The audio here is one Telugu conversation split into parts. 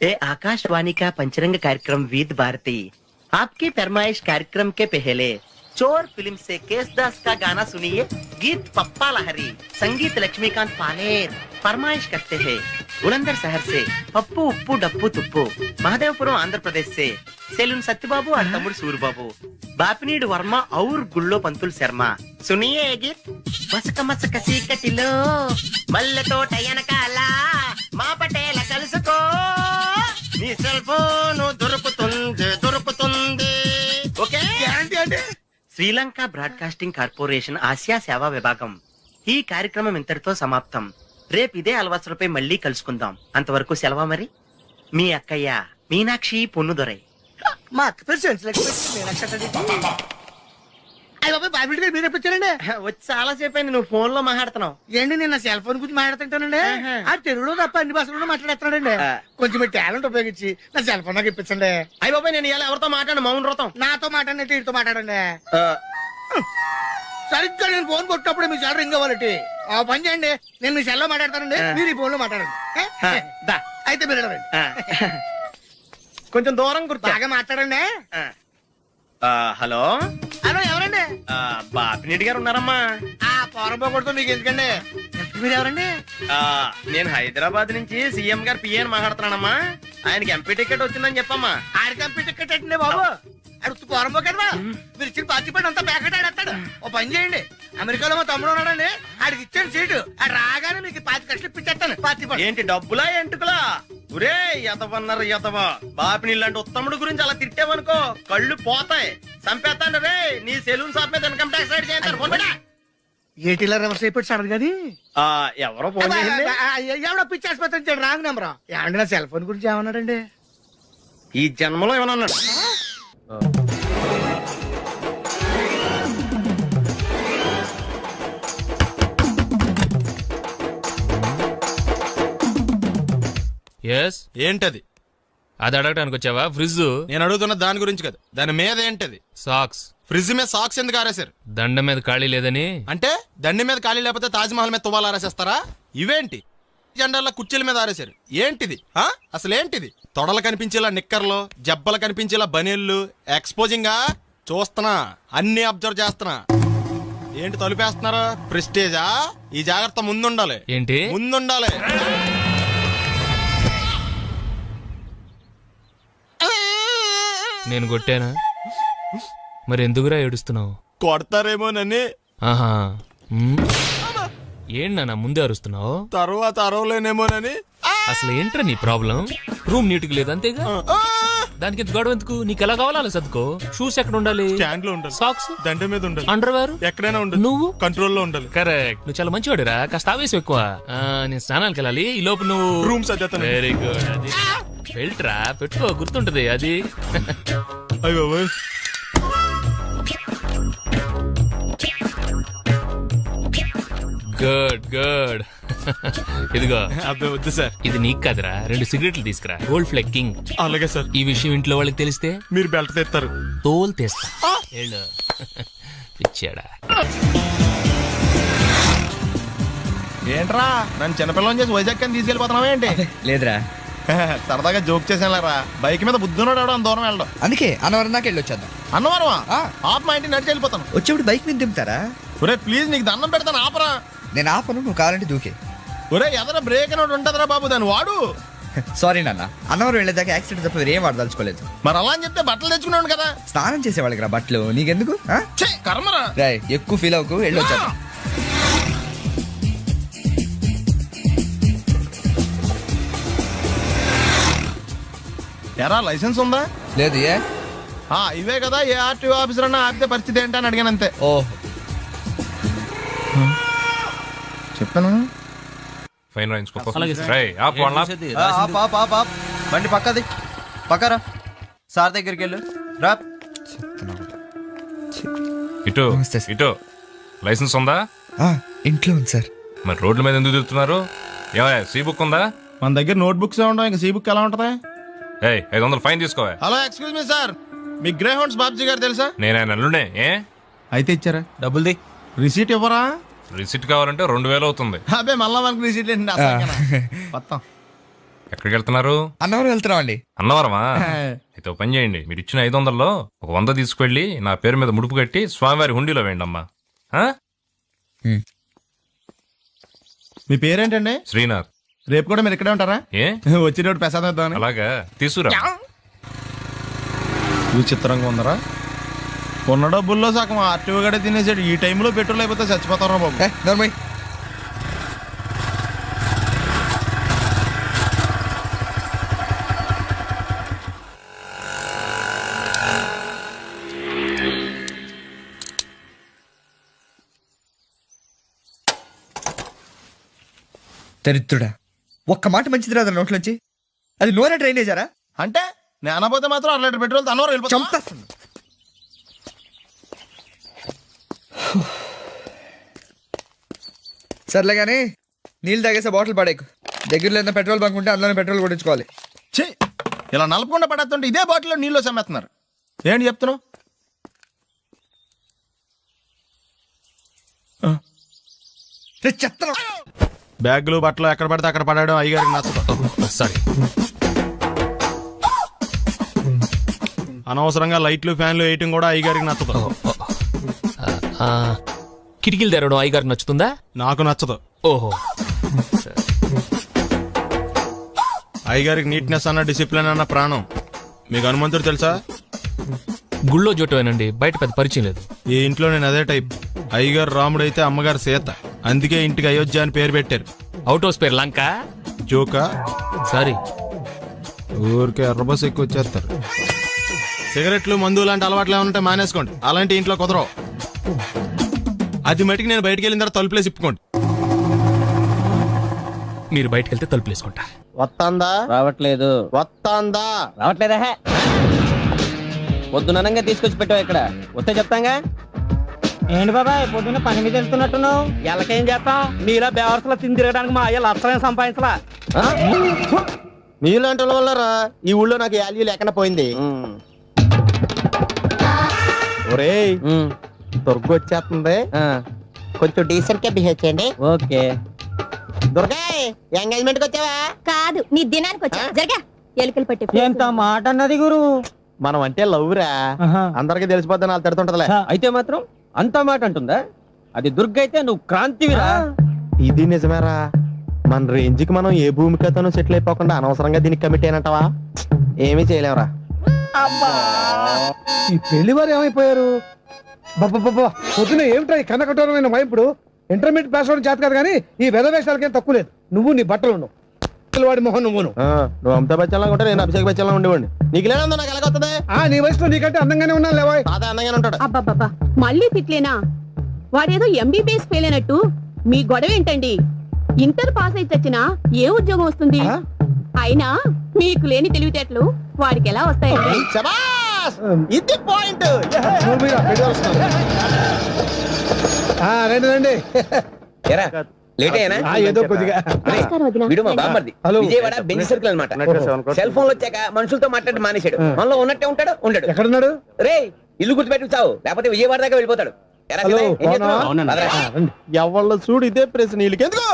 ये आकाशवाणी का पंचरंग कार्यक्रम विद भारती आपकी फरमाइश कार्यक्रम के पहले चोर फिल्म से केसदास का गाना सुनिए। गीत पप्पा लहरी, संगीत लक्ष्मीकांत पालेर। फरमाइश करते हैं बुलंदर शहर से पप्पू उप्पू डप्पू तुप्पू, महादेवपुरम आंध्र प्रदेश से सेलून सत्यबाबू और तमुड़ सूरबाबू, बापनीड वर्मा और गुल्लो पंतुल शर्मा। सुनिए ये गीत। मसक मसक सीकटिलो मल्ल तोट एनकाला మా పటేల కలుసుకో నీ సెల్ ఫోన్ దొరుకుతుంది ఓకే అంటే శ్రీలంక బ్రాడ్కాస్టింగ్ కార్పొరేషన్ ఆసియా సేవా విభాగం ఈ కార్యక్రమం ఇంతటితో సమాప్తం. రేపు ఇదే అలవాసులపై మళ్ళీ కలుసుకుందాం. అంతవరకు సెలవా మరి. మీ అక్కయ్య మీనాక్షి పొన్నుదొరై. మా అక్క పేరు సెన్స్లక్ష్మి మీనాక్షి. అయ్య బాబాయ్ బాబీ గారు మీరు ఎప్పుడండి వచ్చి చాలా సేపు అయింది. నువ్వు ఫోన్ లో మాట్లాడుతున్నావు ఏంటి? నేను నా సెల్ ఫోన్ గురించి మాట్లాడుతుంటానండి. ఆ తెలుగులో తప్ప అన్ని భాషల్లో మాట్లాడేస్తున్నాడండి. కొంచెం మీ టాలెంట్ ఉపయోగించి నా సెల్ ఫోన్ నాకు ఇప్పించండి. అయ్య బాబాయ్ నేను ఇలా ఎవరితో మాట్లాడు మౌన్ వ్రతం. నాతో మాట్లాడినట్టు వీటితో మాట్లాడండి. సరిగ్గా నేను ఫోన్ కొట్టినప్పుడు మీ సెల్ రింగ్ అవ్వాలంటే ఆ పని చేయండి. నేను మీ సెల్ లో మాట్లాడతానండి, మీరు ఈ ఫోన్ లో మాట్లాడండి. అయితే మీరు వెళ్ళండి. కొంచెం దూరం గుర్తు బాగా మాట్లాడండి. హలో హలో ఎవరండి? బాపినీటి గారు ఉన్నారమ్మా? ఆ పోరపోకూడదు మీకు ఎందుకండి. మీరు ఎవరండి? నేను హైదరాబాద్ నుంచి సీఎం గారు పిఏ అని మాట్లాడుతున్నానమ్మా. ఆయనకి ఎంపీ టికెట్ వచ్చిందని చెప్పమ్మా. ఆడికి ఎంపీ టికెట్ అండి బాబు. అడుగుతూ పోరంపో కదా మీరు ఇచ్చిన పార్టీ పడి అంతా ప్యాకెట్ ఆడేస్తాడు. ఓ పని చేయండి, అమెరికాలో మా తమ్ముడు ఉన్నాడండి, ఆడికి ఇచ్చాను సీటు. ఆడు రాగానే మీకు 5 లక్షలు ఇప్పించేస్తాను పార్టీ పడి. ఏంటి డబ్బులా ఎంటుకులా? ఒరే ఎదవన్నారు ఎదవ. బాపిని ఇలాంటి ఉత్తముడు గురించి అలా తిట్టావనుకో కళ్ళు పోతాయి, చంపేస్తాను రే. నీ సెలూన్ షాప్ మీద ఇన్కమ్ ట్యాక్స్ రైడ్ చేస్తాను. ఏటీలో రివర్స్ అయిపోయి సార్ గది. ఎవరో ఫోన్ చేసింది. ఎవడో పిచ్చి ఆసుపత్రి ఇచ్చాడు, రాంగ్ నెంబర్. ఏమండి నా సెల్ ఫోన్ గురించి ఏమన్నాడండి? ఈ జన్మలో ఏమన్నా అన్నాడు? ఏంటది? అది అడగటానికి వచ్చావా? ఫ్రిడ్జ్. నేను అడుగుతున్న దాని గురించి కదా, దాని మీద ఏంటది? సాక్స్. ఫ్రిడ్జ్ మీద సాక్స్ ఎందుకు ఆరేశారు? దండ మీద ఖాళీ లేదని. అంటే దండి మీద ఖాళీ లేకపోతే తాజ్మహల్ మీద తువ్వాలు ఆరేసేస్తారా? ఇవేంటి జెండాల కుర్చీల మీద ఆరేశారు? ఏంటిది అసలు ఏంటిది? తొడలు కనిపించేలా నిక్కర్లు, జబ్బలు కనిపించేలా బనీళ్లు, ఎక్స్పోజింగ్ గా చూస్తున్నా, అన్ని అబ్జర్వ్ చేస్తున్నా. ఏంటి తలుపేస్తున్నారా? ప్రెస్టేజా? ఈ జాగ్రత్త ముందుండాలి. ఏంటి ముందుండాలి. నేను కొట్టానా? మరి ఎందుకురా ఏడుస్తున్నావు? కొడతారేమోనని. ఆహా, ఏంటన్నా ముందే అరుస్తున్నావు? తర్వాత అరవలేనేమోనని. అసలు ఏంట్రా నీ ప్రాబ్లం? రూమ్ నీట్గా లేదు అంతేగా, దానికి ఎంత గొడవ ఎందుకు? నీకు ఎలా కావాలో అలా సర్దుకో. షూస్ ఎక్కడ ఉండాలి? స్టాండ్ లో ఉండాలి. సాక్స్ దండ మీద ఉండాలి. అండర్వేర్ ఎక్కడైనా ఉండాలి. నువ్వు కంట్రోల్ లో ఉండాలి. కరెక్ట్. నువ్వు చాలా మంచివాడురా, కాస్త ఆవేశం ఎక్కువ. నేను స్నానానికి వెళ్ళాలి, ఈ లోపు నువ్వు రూమ్ సర్దేస్తాను. Very good. అది బెల్ట్ రా, పెట్టుకో, గుర్తుంటది అది. అయ్యో గుడ్ గుడ్. ఇదిగో. అబ్బే వద్దు సార్. ఇది నీకు కాదురా, 2 సిగరెట్లు తీసుకురా. గోల్డ్ ఫ్లెక్కింగ్. అలాగే సార్. ఈ విషయం ఇంట్లో వాళ్ళకి తెలిస్తే మీరు బెల్ట్ తెస్తారు. తోలు తెస్తా. వెళ్ళు. పిచ్చాడా. ఏంట్రా నన్ను చిన్నపిల్లని చేసి వైజాగ్ అని తీసుకెళ్ళిపోతున్నావా ఏంటి? లేదురా, సరదాగా జోక్ చేసానులేరా. బైక్ మీద బుద్ధున్నాడు అంత దూరం వెళ్ళడం. అందుకే అన్నవరం దాకా వెళ్ళొచ్చేద్దాం. అన్నవరమా? ఆప్ మా ఇంటికి నడిచి వెళ్ళిపోతాను. వచ్చేప్పుడు బైక్ మీద దింపుతారా? ఒరే ప్లీజ్ నీకు దండం పెడతాను ఆపరా. నేను ఆపను, నువ్వు కావాలంటే దూకే. ఒరే ఎదర బ్రేక్ అని ఉంటదిరా బాబు, దాన్ని వాడు. సారీ నాన్న, అన్నవరం వెళ్ళేదాకా యాక్సిడెంట్ తప్ప వేరేం వాడదలుచుకోలేదు. మరి అలా అని చెప్తే బట్టలు తెచ్చుకున్నాను కదా. స్నానం చేసేవాళ్ళకి రా బట్టలు, నీకెందుకు? కర్మరా. రాయ్ ఎక్కువ ఫీల్ అవ్వకు, వెళ్ళొచ్చేద్దాం. ఎరా లైసెన్స్ ఉందా? లేదు. ఏ ఇవే కదా, ఏ ఆర్టీఓ ఆఫీసర్ అన్నా ఆపితే పరిస్థితి ఏంటని అడిగాను అంతే. ఓహ్ చెప్పాను. ఫైన్ రాయించుకో. బండి పక్కది, పక్కరా. సార్ దగ్గరికి వెళ్ళు రా. ఇటు ఇటు. లైసెన్స్ ఉందా? ఇంట్లో ఉంది సార్. మరి రోడ్ల మీద ఎందుకు తిరుగుతున్నారు? ఏమయ్యా సీ బుక్ ఉందా? మన దగ్గర నోట్ బుక్స్ ఉండవు, ఇంకా సీ బుక్ ఎలా ఉంటది? 500 ఫైన్ తీసుకోవా. హలో ఎక్స్క్యూజ్ మీ సార్, మీ గ్రే హౌండ్స్ బాబ్జీ గారు తెలుసా? నేను ఆయన అల్లుడే. అయితే ఇచ్చారా? డబ్బుల్ది. రిసీట్ ఇవ్వరా? రిసిట్ కావాలంటే 2000 అవుతుంది. అబ్బే మళ్ళా మనకు రిసీట్ మొత్తం ఎక్కడికి వెళ్తున్నారు? అన్నవరం వెళ్తున్నాం అండి. అన్నవరమా? అయితే ఒక పని చేయండి, మీరు ఇచ్చిన 500లో ఒక 100 తీసుకెళ్లి నా పేరు మీద ముడుపు కట్టి స్వామివారి హుండీలో వేయండి అమ్మా. ఆ? మీ పేరేంటండి? శ్రీనాథ్. రేపు కూడా మీరు ఇక్కడే ఉంటారా? ఏ వచ్చినప్పుడు ప్రసాదం ఇద్దామని. అలాగా, తీసుకురా. విచిత్రంగా ఉందరా, ఉన్న డబ్బుల్లో సగం ఆర్టీఓ గడే తినేసాడు. ఈ టైంలో పెట్రోల్ అయిపోతే చచ్చిపోతారా బాబు. నర్మయ్ దరిద్రుడా, ఒక్క మాట మంచిది రాదు నోట్లోంచి. అది నోరే డ్రైనేజారా? అంటే నేను అనబోతే మాత్రం 1 లీటర్ పెట్రోల్ తనవరం వెళ్ళిపోతాం. చంపేస్తుంది. సర్లే కానీ నీళ్ళు తాగేసే బాటిల్ పడేకు. దగ్గరలో ఏదైనా పెట్రోల్ బంక్ ఉంటే అందులోనే పెట్రోల్ కొట్టించుకోవాలి. ఛీ, ఇలా నలపకుండా పడేస్తుంటే ఇదే బాటిల్లో నీళ్ళు సమ్మేస్తున్నారు. ఏంటి చెప్తున్నావు? చెత్తలో బ్యాగులు బట్టలు ఎక్కడ పడితే అక్కడ పడడం అయ్యగారికి నచ్చదు. సారీ. అనవసరంగా లైట్లు ఫ్యాన్లు వేయటం కూడా అయ్యగారికి నచ్చదు. కిటికీలు తెరవడం అయ్యగారికి నచ్చుతుందా? నాకు నచ్చదు. ఓహో. అయ్యగారికి నీట్నెస్ అన్న డిసిప్లిన్ అన్న ప్రాణం. మీకు హనుమంతుడు తెలుసా? గుళ్ళో జోటమేనండి, బయట పెద్ద పరిచయం లేదు. ఈ ఇంట్లో నేను అదే టైప్. అయ్యగారు రాముడు అయితే అమ్మగారు సీత. అందుకే ఇంటికి అయోధ్య అని పేరు పెట్టారు. అవుట్ హౌస్ పేరు లంక. జోకా? సారీ. ఊరికే ఎర్రబస్ ఎక్కువ వచ్చేస్తారు. సిగరెట్లు మందు లాంటి అలవాట్లు ఏమంటే మానేసుకోండి. అలాంటి ఇంట్లో కుదరవు. అది మటుకు నేను బయటికి వెళ్ళిన తర్వాత తలుపులేసి ఇప్పుకోండి. మీరు బయటకు వెళ్తే తలుపు వేసుకుంటా. వస్తాందా? రావట్లేదు. వస్తాందా? రావట్లేదా? పొద్దుననంగా తీసుకొచ్చి పెట్టావు ఇక్కడ. వస్తే చెప్తాంగా. ఏంటి బాబాయ్ పొద్దున్న పని మీద వెళ్తున్నట్టున్నావు? ఎలాకేం చేస్తాం? నీలా బేవర్సలా తిని తిరగడానికి మా అయ్య లక్షణం సంపాదించలా. మీలాంటి వాళ్ళ వల్లరా ఈ ఊళ్ళో నాకు వాల్యూ లేకుండా పోయింది. ఒరేయ్, దుర్గ వచ్చేస్తుంది, కొంచెం డీసెంట్ గా బిహేవ్ చేయండి. ఓకే. దుర్గా, ఎంగేజ్మెంట్ కి వచ్చావా? కాదు, నీ దినానికి వచ్చా. జరగా ఎలుకలు పట్టి. ఎంత మాట అన్నది గురు. మనం అంటే లవ్రా, అందరికి తెలిసిపోద్ది. నాకు తిడుతుంటదిలే. అయితే మాత్రం అంత మాట అంటుందా? అది దుర్గ అయితే నువ్వు క్రాంతివిరా. ఇది నిజమేరా. మన రేంజ్ కి మనం ఏ భూమికతోనూ సెటిల్ అయిపోకుండా అనవసరంగా దీనికి కమిట్ అయినట్టవా? ఏమీ చేయలేవురా. ఈ పెళ్లి వారు ఏమైపోయారు? పొద్దున ఏమిటా ఈ కన్నకఠోరమైన వైపుడు? ఇంటర్మీడియట్ పాస్ అవడం చేత కాదు కానీ ఈ వెధవేషాలకేం తక్కువ లేదు. నువ్వు నీ బట్టలు ఉండవు, వాడి మొహన్ నువ్వును. నువ్వు అమితాబ్ బచ్చన్ లాగా ఉంటే నేను అభిషేక్ బచ్చన్ లాగా ఉండేవాడిని. నీకు లేనందో నాకు ఎలాగొస్తుంది? నీ వయసులో నీకంటే అందంగానే ఉన్నాను లేవా? తాత అందంగానే ఉంటాడు. అబ్బాబ్బా, మళ్ళీ తిట్లేనా? వాడేదో ఎంబీబీఎస్ ఫెయిల్ అయినట్టు మీ గొడవ ఏంటండి? ఇంటర్ పాస్ అయితే వచ్చినా ఏ ఉద్యోగం వస్తుంది? అయినా మీకు లేని తెలివితేటలు వాడికి ఎలా వస్తాయండి? శబాష్! ఇది పాయింట్. రండి రండి. లేట్ అయినా ఏదో కొద్దిగా. నమస్కారం వదినా. వీడు మా బామ్మర్ది. విజయవాడ బెంచ్ సర్కిల్ అన్నమాట. సెల్ ఫోన్ వచ్చాక మనుషులతో మాట్లాడి మానేశాడు. మనలో ఉన్నట్టే ఉంటాడు, ఉండడు. ఎక్కడున్నాడు? రే, ఇల్లు గుర్తుపెట్టి చావు, లేకపోతే విజయవాడ దాకా వెళ్ళిపోతాడు. ఎరా హలో, ఏం చేస్తున్నావు? అదరా. ఎవళ్ళ చూడు ఇదే ప్రశ్న. నీళ్ళకి ఎందుకు?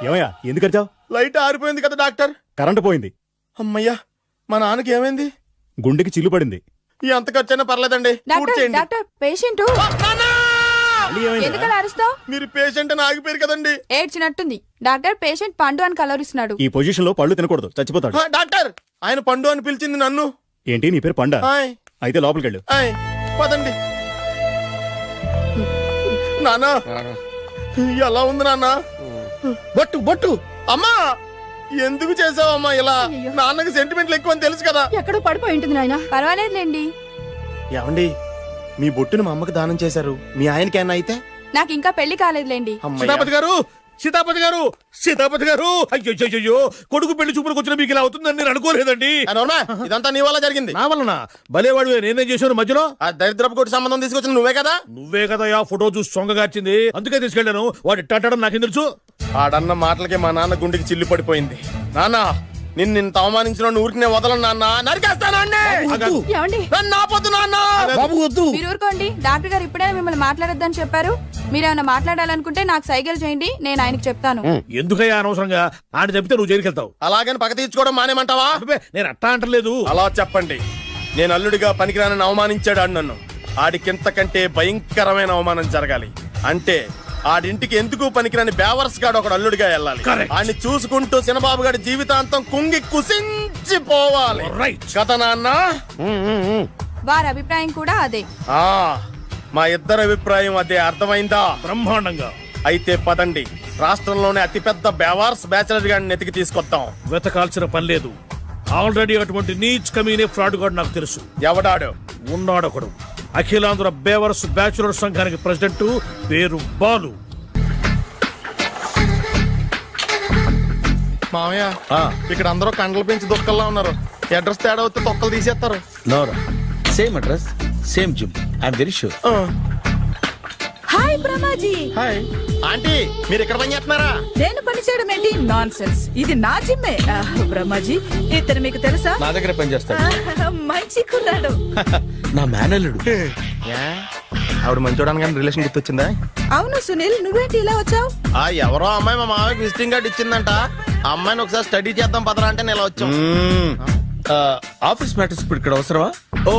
ఏమయ్యా ఎందుకు వచ్చావు? లైట్ ఆరిపోయింది కదా డాక్టర్. కరెంటు పోయింది. అమ్మయ్యా, మా నాన్నకి ఏమైంది? గుండెకి చిల్లు పడింది. ఎంత ఖర్చైనా పర్లేదండి. పూడ్చేయండి. పేషెంట్ మళ్ళీ ఏమైంది? ఎందుకలా అరుస్తావు? మీరు పేషెంట్ అని ఆగిపోయారు కదండి. ఏడ్చినట్టుంది. డాక్టర్ పేషెంట్ పండు అని కలవరిస్తున్నాడు. ఈ పొజిషన్ లో పళ్ళు తినకూడదు, చచ్చిపోతాడు. డాక్టర్, ఆయన పండు అని పిలిచింది నన్ను. ఏంటి నీ పేరు పండా? ఆయ్, అయితే లోపలికి వెళ్ళు. ఆయ్, పదండి. నానా, ఎలా ఉంది నాన్న? బొట్టు బొట్టు. అమ్మా, ఎందుకు చేసావమ్మా ఇలా? నాన్నకి సెంటిమెంట్లు ఎక్కువ అని తెలుసు కదా. ఎక్కడో పడిపోయి ఉంటుంది నాయన. పర్వాలేదులేండి. ఏమండి, మీ బొట్టును మా అమ్మకి దానం చేశారు. మీ ఆయనకి ఏమన్నా అయితే? నాకు ఇంకా పెళ్లి కాలేదులేండి. సీతాపతి గారు, సీతాపతి గారు, సీతాపతి గారు. అయ్యో, కొడుకు పెళ్లి చూపులకు వచ్చిన మీకు ఇలా అవుతుందని నేను అనుకోలేదండి. ఇదంతా నీ వల్ల జరిగింది. నా వలన? భలేవాడు, నేనేం చేశాను మధ్యలో? ఆ దరిద్రపు కొట్టి సంబంధం తీసుకొచ్చిన నువ్వే కదా. నువ్వే కదా ఆ ఫోటో చూసి సొంగగార్చింది. అందుకే తీసుకెళ్లాను. వాడు ఇట్టాడడం నాకేం తెలుసు? ఆడన్న మాటలకి మా నాన్న గుండెకి చిల్లు పడిపోయింది. నాన్న, నిన్ను అవమానించిన ఊరికి వదలను నాన్న, నరికేస్తాను ఏమండి నన్ను ఆపొద్దు నాన్న. మీరు ఊరుకోండి. డాక్టర్ గారు ఇప్పుడే మిమ్మల్ని మాట్లాడొద్దని చెప్పారు. మీరేమైనా మాట్లాడాలనుకుంటే నాకు సైగలు చేయండి, నేను ఆయనకి చెప్తాను. ఎందుకయ్యా అనవసరంగా ఆడ చెప్తే నువ్వు జైలుకెళ్తావు. అలాగని పక్క తీర్చుకోవడం మానేమంటావా? అబ్బే, నేను అట్టా అంటలేదు. అలా చెప్పండి. నేను అల్లుడిగా పనికిరానని అవమానించాడు ఆడు నన్ను. ఆడికింతకంటే భయంకరమైన అవమానం జరగాలి. అంటే ఆడింటికి ఎందుకు పనికిరాని బేవర్స్ గాడు ఒకడు అల్లుడిగా వెళ్ళాలి. Correct. ఆడిని చూసుకుంటూ చిన్నబాబు గారి జీవితాంతం కుంగి కుసించిపోవాలి. Right. కదా నాన్న? వారి అభిప్రాయం కూడా అదే. ఆ, మా ఇద్దరి అభిప్రాయం అదే. అర్థమైందా? బ్రహ్మాండంగా. అయితే పదండి, రాష్ట్రంలోనే అతిపెద్ద బేవార్స్ బ్యాచిలర్ గాడిని ఎతికి తీసుకొద్దాం. వెతకాల్సిన పని లేదు. ఆల్రెడీ అటువంటి నీచ్ కమీనే ఫ్రాడ్ గాడు నాకు తెలుసు. ఎవడాడు? ఉన్నాడొకడు. అఖిలాంధ్ర బేవర్స్ బ్యాచులర్ సంఘానికి ప్రెసిడెంట్, పేరు బాలు. మామయ్య, ఇక్కడ అందరూ కండలు పెంచి దుక్కల్లా ఉన్నారు. అడ్రస్ తేడా వస్తే తొక్కలు తీసేస్తారు. నోరా same address, same gym. I'm very sure. Hi Brahmaji. Hi aunty, మీరు ఇక్కడ పని చేస్తున్నారా? నేను పని చేయడం ఏంటి? Nonsense. ఇది నా జిమ్మే. బ్రహ్మాజీ, ఇతను మీకు తెలుసా? నా దగ్గర పని చేస్తాడు. మంచి కుర్రాడు. నా మేనల్లుడు. ఆవిడ మంచి చూడడానికి రిలేషన్ గుర్తొచ్చిందా? అవును సునీల్, నువ్వేంటి ఇలా వచ్చావు? ఆ ఎవరో అమ్మాయి మా మామయ్యకి విజిటింగ్ కార్డు ఇచ్చిందంట. ఆ అమ్మాయిని ఒకసారి స్టడీ చేద్దాం పదరా అంటే నేను ఇలా వచ్చాం. ఆఫీస్ మ్యాటర్స్ ఇప్పుడు ఇక్కడ అవసరమా? ఓ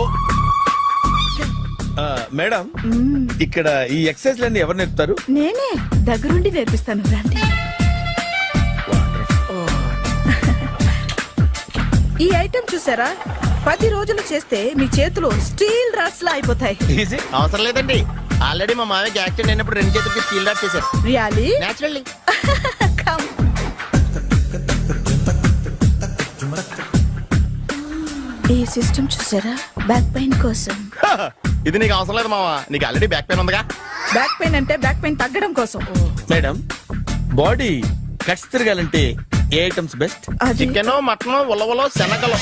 మేడం, ఇక్కడ ఈ ఎక్సర్సైజ్ లన్నీ ఎవరు నేర్పుతారు? నేనే దగ్గరుండి నేర్పిస్తాను, రండి. ఈ ఐటెం చూసారా? 10 రోజులు చేస్తే మీ చేతులు స్టీల్ రాట్స్ లా అయిపోతాయి. ఈజీ. అవసరం లేదండి, ఆల్రెడీ మా మామయ్యకి యాక్సిడెంట్ అయినప్పుడు 2 చేతులకి స్టీల్ డాట్ చేశారు. రియాలీ? నేచురల్లీ. ఈ సిస్టమ్ చూసారా? బ్యాక్ పెయిన్ కోసం. ఇది నీకు అవసరం లేదు మావా, నీకు ఆల్రెడీ బ్యాక్ పెయిన్ ఉందిగా. బ్యాక్ పెయిన్ అంటే బ్యాక్ పెయిన్ తగ్గడం కోసం. మేడం, బాడీ కట్స్ తిరగాలంటే ఏ ఐటమ్స్ బెస్ట్? చికెన్, మటన్, ఉలవలో, శనగలు.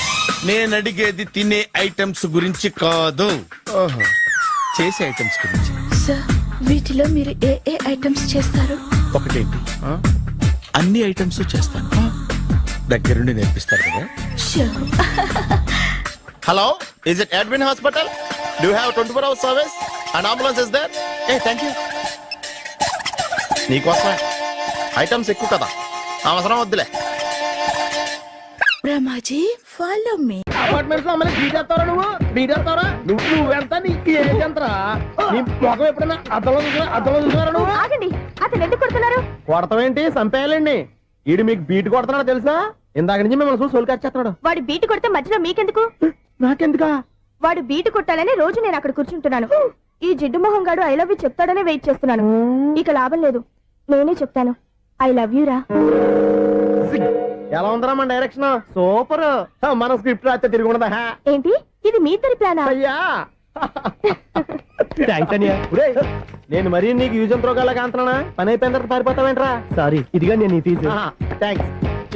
నేను అడిగేది తినే ఐటమ్స్ గురించి కాదు, చేసే ఐటమ్స్ గురించి. సార్, వీటిలో మీరు ఏ ఏ ఐటమ్స్ చేస్తారు? ఒకటేంటి, అన్ని ఐటమ్స్ చేస్తాను. దగ్గరుండి నేర్పిస్తారు కదా. Hello, is it admin hospital? Do have 24 hours service and ambulance is there? A thank you. నీకోసమే ఐటమ్స్ ఎక్కువ కదా, అవసరం వద్దులే. Brahmaji, follow me. అపార్ట్మెంట్స్ లో అమ్మని బీటేస్తారా? నువ్వెంత నీకు ఏంటంతరా? నీ మొఖం ఎప్పుడైనా అద్దంలో చూసినారా నువ్వు? ఆగండి, అతను ఎందుకు కొడుతున్నారు? కొడతావేంటి? చంపేయాలండి. ఈడు మీకు బీట్ కొడుతున్నాడు తెలుసా? ఇందాక నుంచి మిమ్మల్ని చూసి సోల్ కచ్చేస్తున్నాడు. వాడు బీటు కొడితే మధ్యలో మీకెందుకు? నాకెందుకా? వాడు బీటు కొట్టాలని రోజు నేను అక్కడ కూర్చుంటున్నాను. ఈ జిడ్డు మొహం గాడు ఐ లవ్ యూ చెప్తాడనే వెయిట్ చేస్తున్నాను. ఇక లాభం లేదు, నేనే చెప్తాను. ఐ లవ్ యూ రా. ఎలా ఉందరా మన డైరెక్షన్? సూపర్. మన స్క్రిప్ట్ రాస్తే తిరిగి ఉండదా? ఏంటి ఇది మీ ఇద్దరి ప్లానా? అయ్యా నేను మరీ నీకు యూజ్ అంత రోగాలకు అంటున్నా. పని అయిపోయిన తర్వాత పారిపోతావేంట్రా? సారీ, ఇదిగా నేను తీసి. థ్యాంక్స్.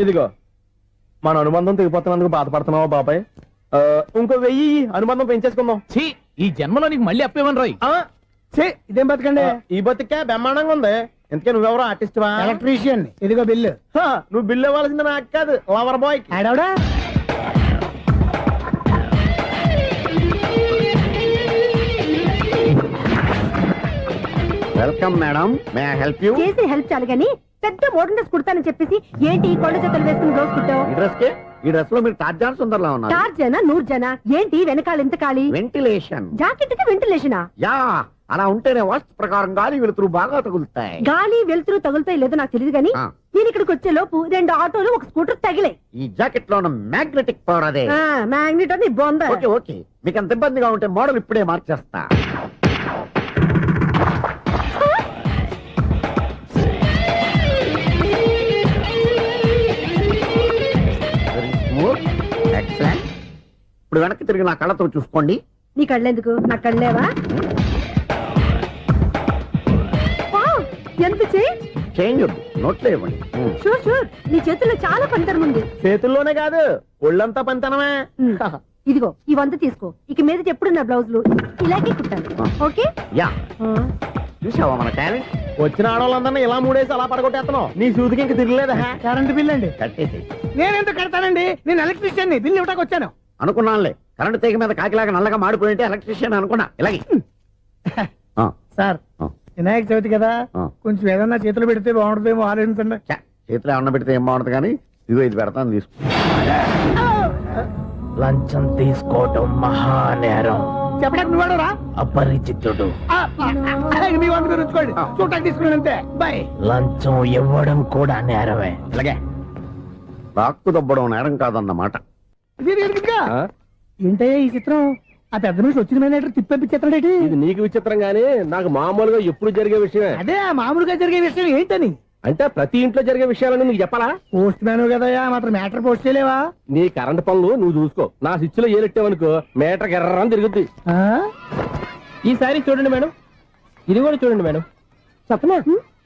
ఇదిగో, మన అనుబంధం తెగిపోతున్నందుకు బాధపడుతున్నావా బాబాయ్? ఇంకో 1000 అనుబంధం పెంచేసుకుందాం. ఈ జన్మలో నీకు మళ్ళీ అప్పేమని రాయి. ఇదేం బతకండి? ఈ బతికే బ్రహ్మాండంగా ఉంది. ఎందుకే నువ్వెవరో ఆర్టిస్ట్ వా? ఎలక్ట్రీషియన్. ఇదిగో బిల్లు. నువ్వు బిల్లు ఇవ్వాల్సింది నాకు కాదు, లవర్ బాయ్. ఆడవడా? Welcome madam, may I help you? చేసి హెల్ప్ చాలు గాని పెద్ద మోడల్ డ్రెస్ కుడతానని చెప్పేసి ఏంటి ఈ కొండ జతలు వేసుకుని రోజు కుట్టావు? ఈ డ్రెస్ లో మీరు టార్జాన్ సుందర్లా ఉన్నారు. టార్జనా నూర్జనా? ఏంటి వెనకాల ఎంత ఖాళీ? వెంటిలేషన్. జాకెట్ కి వెంటిలేషనా? యా, అలా ఉంటేనే వాస్తు ప్రకారం గాలి వెలుతురు బాగా తగులుతాయి. గాలి వెలుతురు తగులుతాయి లేదో నాకు తెలియదు గానీ నేను ఇక్కడికి వచ్చే లోపు 2 ఆటోలు, 1 స్కూటర్ తగిలే. ఈ జాకెట్ లో ఉన్న మ్యాగ్నెటిక్ పవర్ అదే. మ్యాగ్నెట్ అని బొంద. ఓకే ఓకే, మీకు అంత ఇబ్బందిగా ఉంటే మోడల్ ఇప్పుడే మార్చేస్తా. ఎక్సలెంట్. ఇప్పుడు వెనక్కి తిరిగి నా కళ్ళతో చూసుకోండి. నీ కళ్ళెందుకు? నా కళ్ళేవా? ఎంత చేంజ్? చేంజ్ నోట్లో ఇవ్వండి. షూర్ షూర్, నీ చేతుల్లో చాలా పంతరం ఉంది. చేతుల్లోనే కాదు, ఒళ్ళంతా పంతనమే. ఇదిగో ఈ 100 తీసుకో. ఇక మీద ఎప్పుడు నా బ్లౌజులు ఇలాగే కుట్టాను. ఓకే? యా, చూసావా మన టాలెంట్? వచ్చిన ఆడవాళ్ళందరినీ ఇలా మూడేసి అలా పడగొట్టేస్తున్నావు. నీ సూదికి ఇంక తిరగలేదా? కరెంట్ బిల్ అండి. కట్టేసి నేనెందుకు కడతానండి? నేను ఎలక్ట్రీషియన్ బిల్ ఇవ్వడానికి వచ్చాను. అనుకున్నానులే, కరెంట్ తీగ మీద కాకిలాగా నల్లగా మాడిపోయింటే ఎలక్ట్రీషియన్ అనుకున్నా. ఇలాగే సార్ వినాయక చవితి కదా, కొంచెం ఏదన్నా చేతులు పెడితే బాగుంటుందేమో ఆలోచించండి. చేతిలో అన్న పెడితే ఏం బాగుంటుంది కానీ ఇదిగో ఇది పెడతాను తీసుకో. లంచం తీసుకోవటం మహానేరం. చెప్పడానికి నువ్వాడరా? అపరిచితుడు. మీ వంద మీరు ఉంచుకోండి, చూడటానికి తీసుకున్నాను అంతే. బాయ్. లంచం ఇవ్వడం కూడా నేరమే. ఇలాగే రాక్కు దబ్బడం నేరం కాదన్నమాట. ఏంటయ్యా ఈ చిత్రం? ఆ పెద్ద నుంచి వచ్చిన మేనేటర్ తిప్పించేస్తాడేటి? ఇది నీకు విచిత్రం గానీ నాకు మామూలుగా ఎప్పుడు జరిగే విషయమే. అదే మామూలుగా జరిగే విషయం ఏంటని? అంటే ప్రతి ఇంట్లో జరిగే విషయాలను నీకు చెప్పాలా? పోస్ట్ మ్యాన్ కదయ్యా, మాత్రం మ్యాటర్ పోస్ట్ చేయలేవా? నీ కరెంట్ పనులు నువ్వు చూసుకో. నా స్విచ్ లో ఏలెట్టావనుకో మీటర్ ఎర్రని తిరుగుద్ది. ఈసారి చూడండి మేడం, ఇది కూడా చూడండి మేడం. చెప్పనా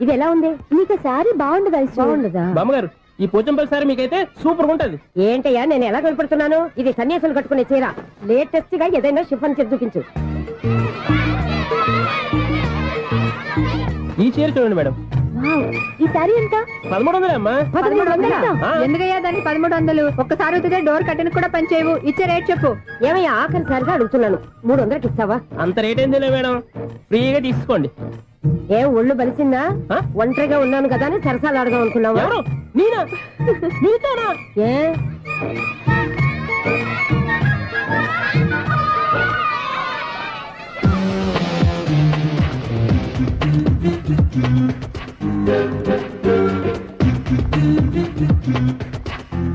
ఇది ఎలా ఉంది? నీకు సారీ బాగుండదా? బాగుండదా బామ్మగారు? ఈ పోచంపల్లి సారీ మీకైతే సూపర్ ఉంటది. ఏంటయ్యా నేను ఎలా కనపడుతున్నాను? ఇది సన్యాసులు కట్టుకునే చీర. లేటెస్ట్ గా ఏదైనా షిఫన్ చేసి చూపించు. ఈ చీర చూడండి మేడం. ఈ సారీ ఎంత? 1300 అమ్మా. 1300? ఎందుకయ్యా దాన్ని 1300? ఒక్కసారి అవుతుందే డోర్ కట్టెన్ కూడా పనిచేయవు. ఇచ్చే రేట్ చెప్పు. ఏమయ్యా ఆఖరిసారిగా అడుగుతున్నాను, 300కి ఇస్తావా? అంత రేట్ ఏంది మేడం, ఫ్రీగా తీసుకోండి. ఏం ఒళ్ళు బలిసిందా? ఒంటరిగా ఉన్నాను కదా అని సరసాలు అడగా అనుకున్నావా? నేనా? నీతోనా? ఏ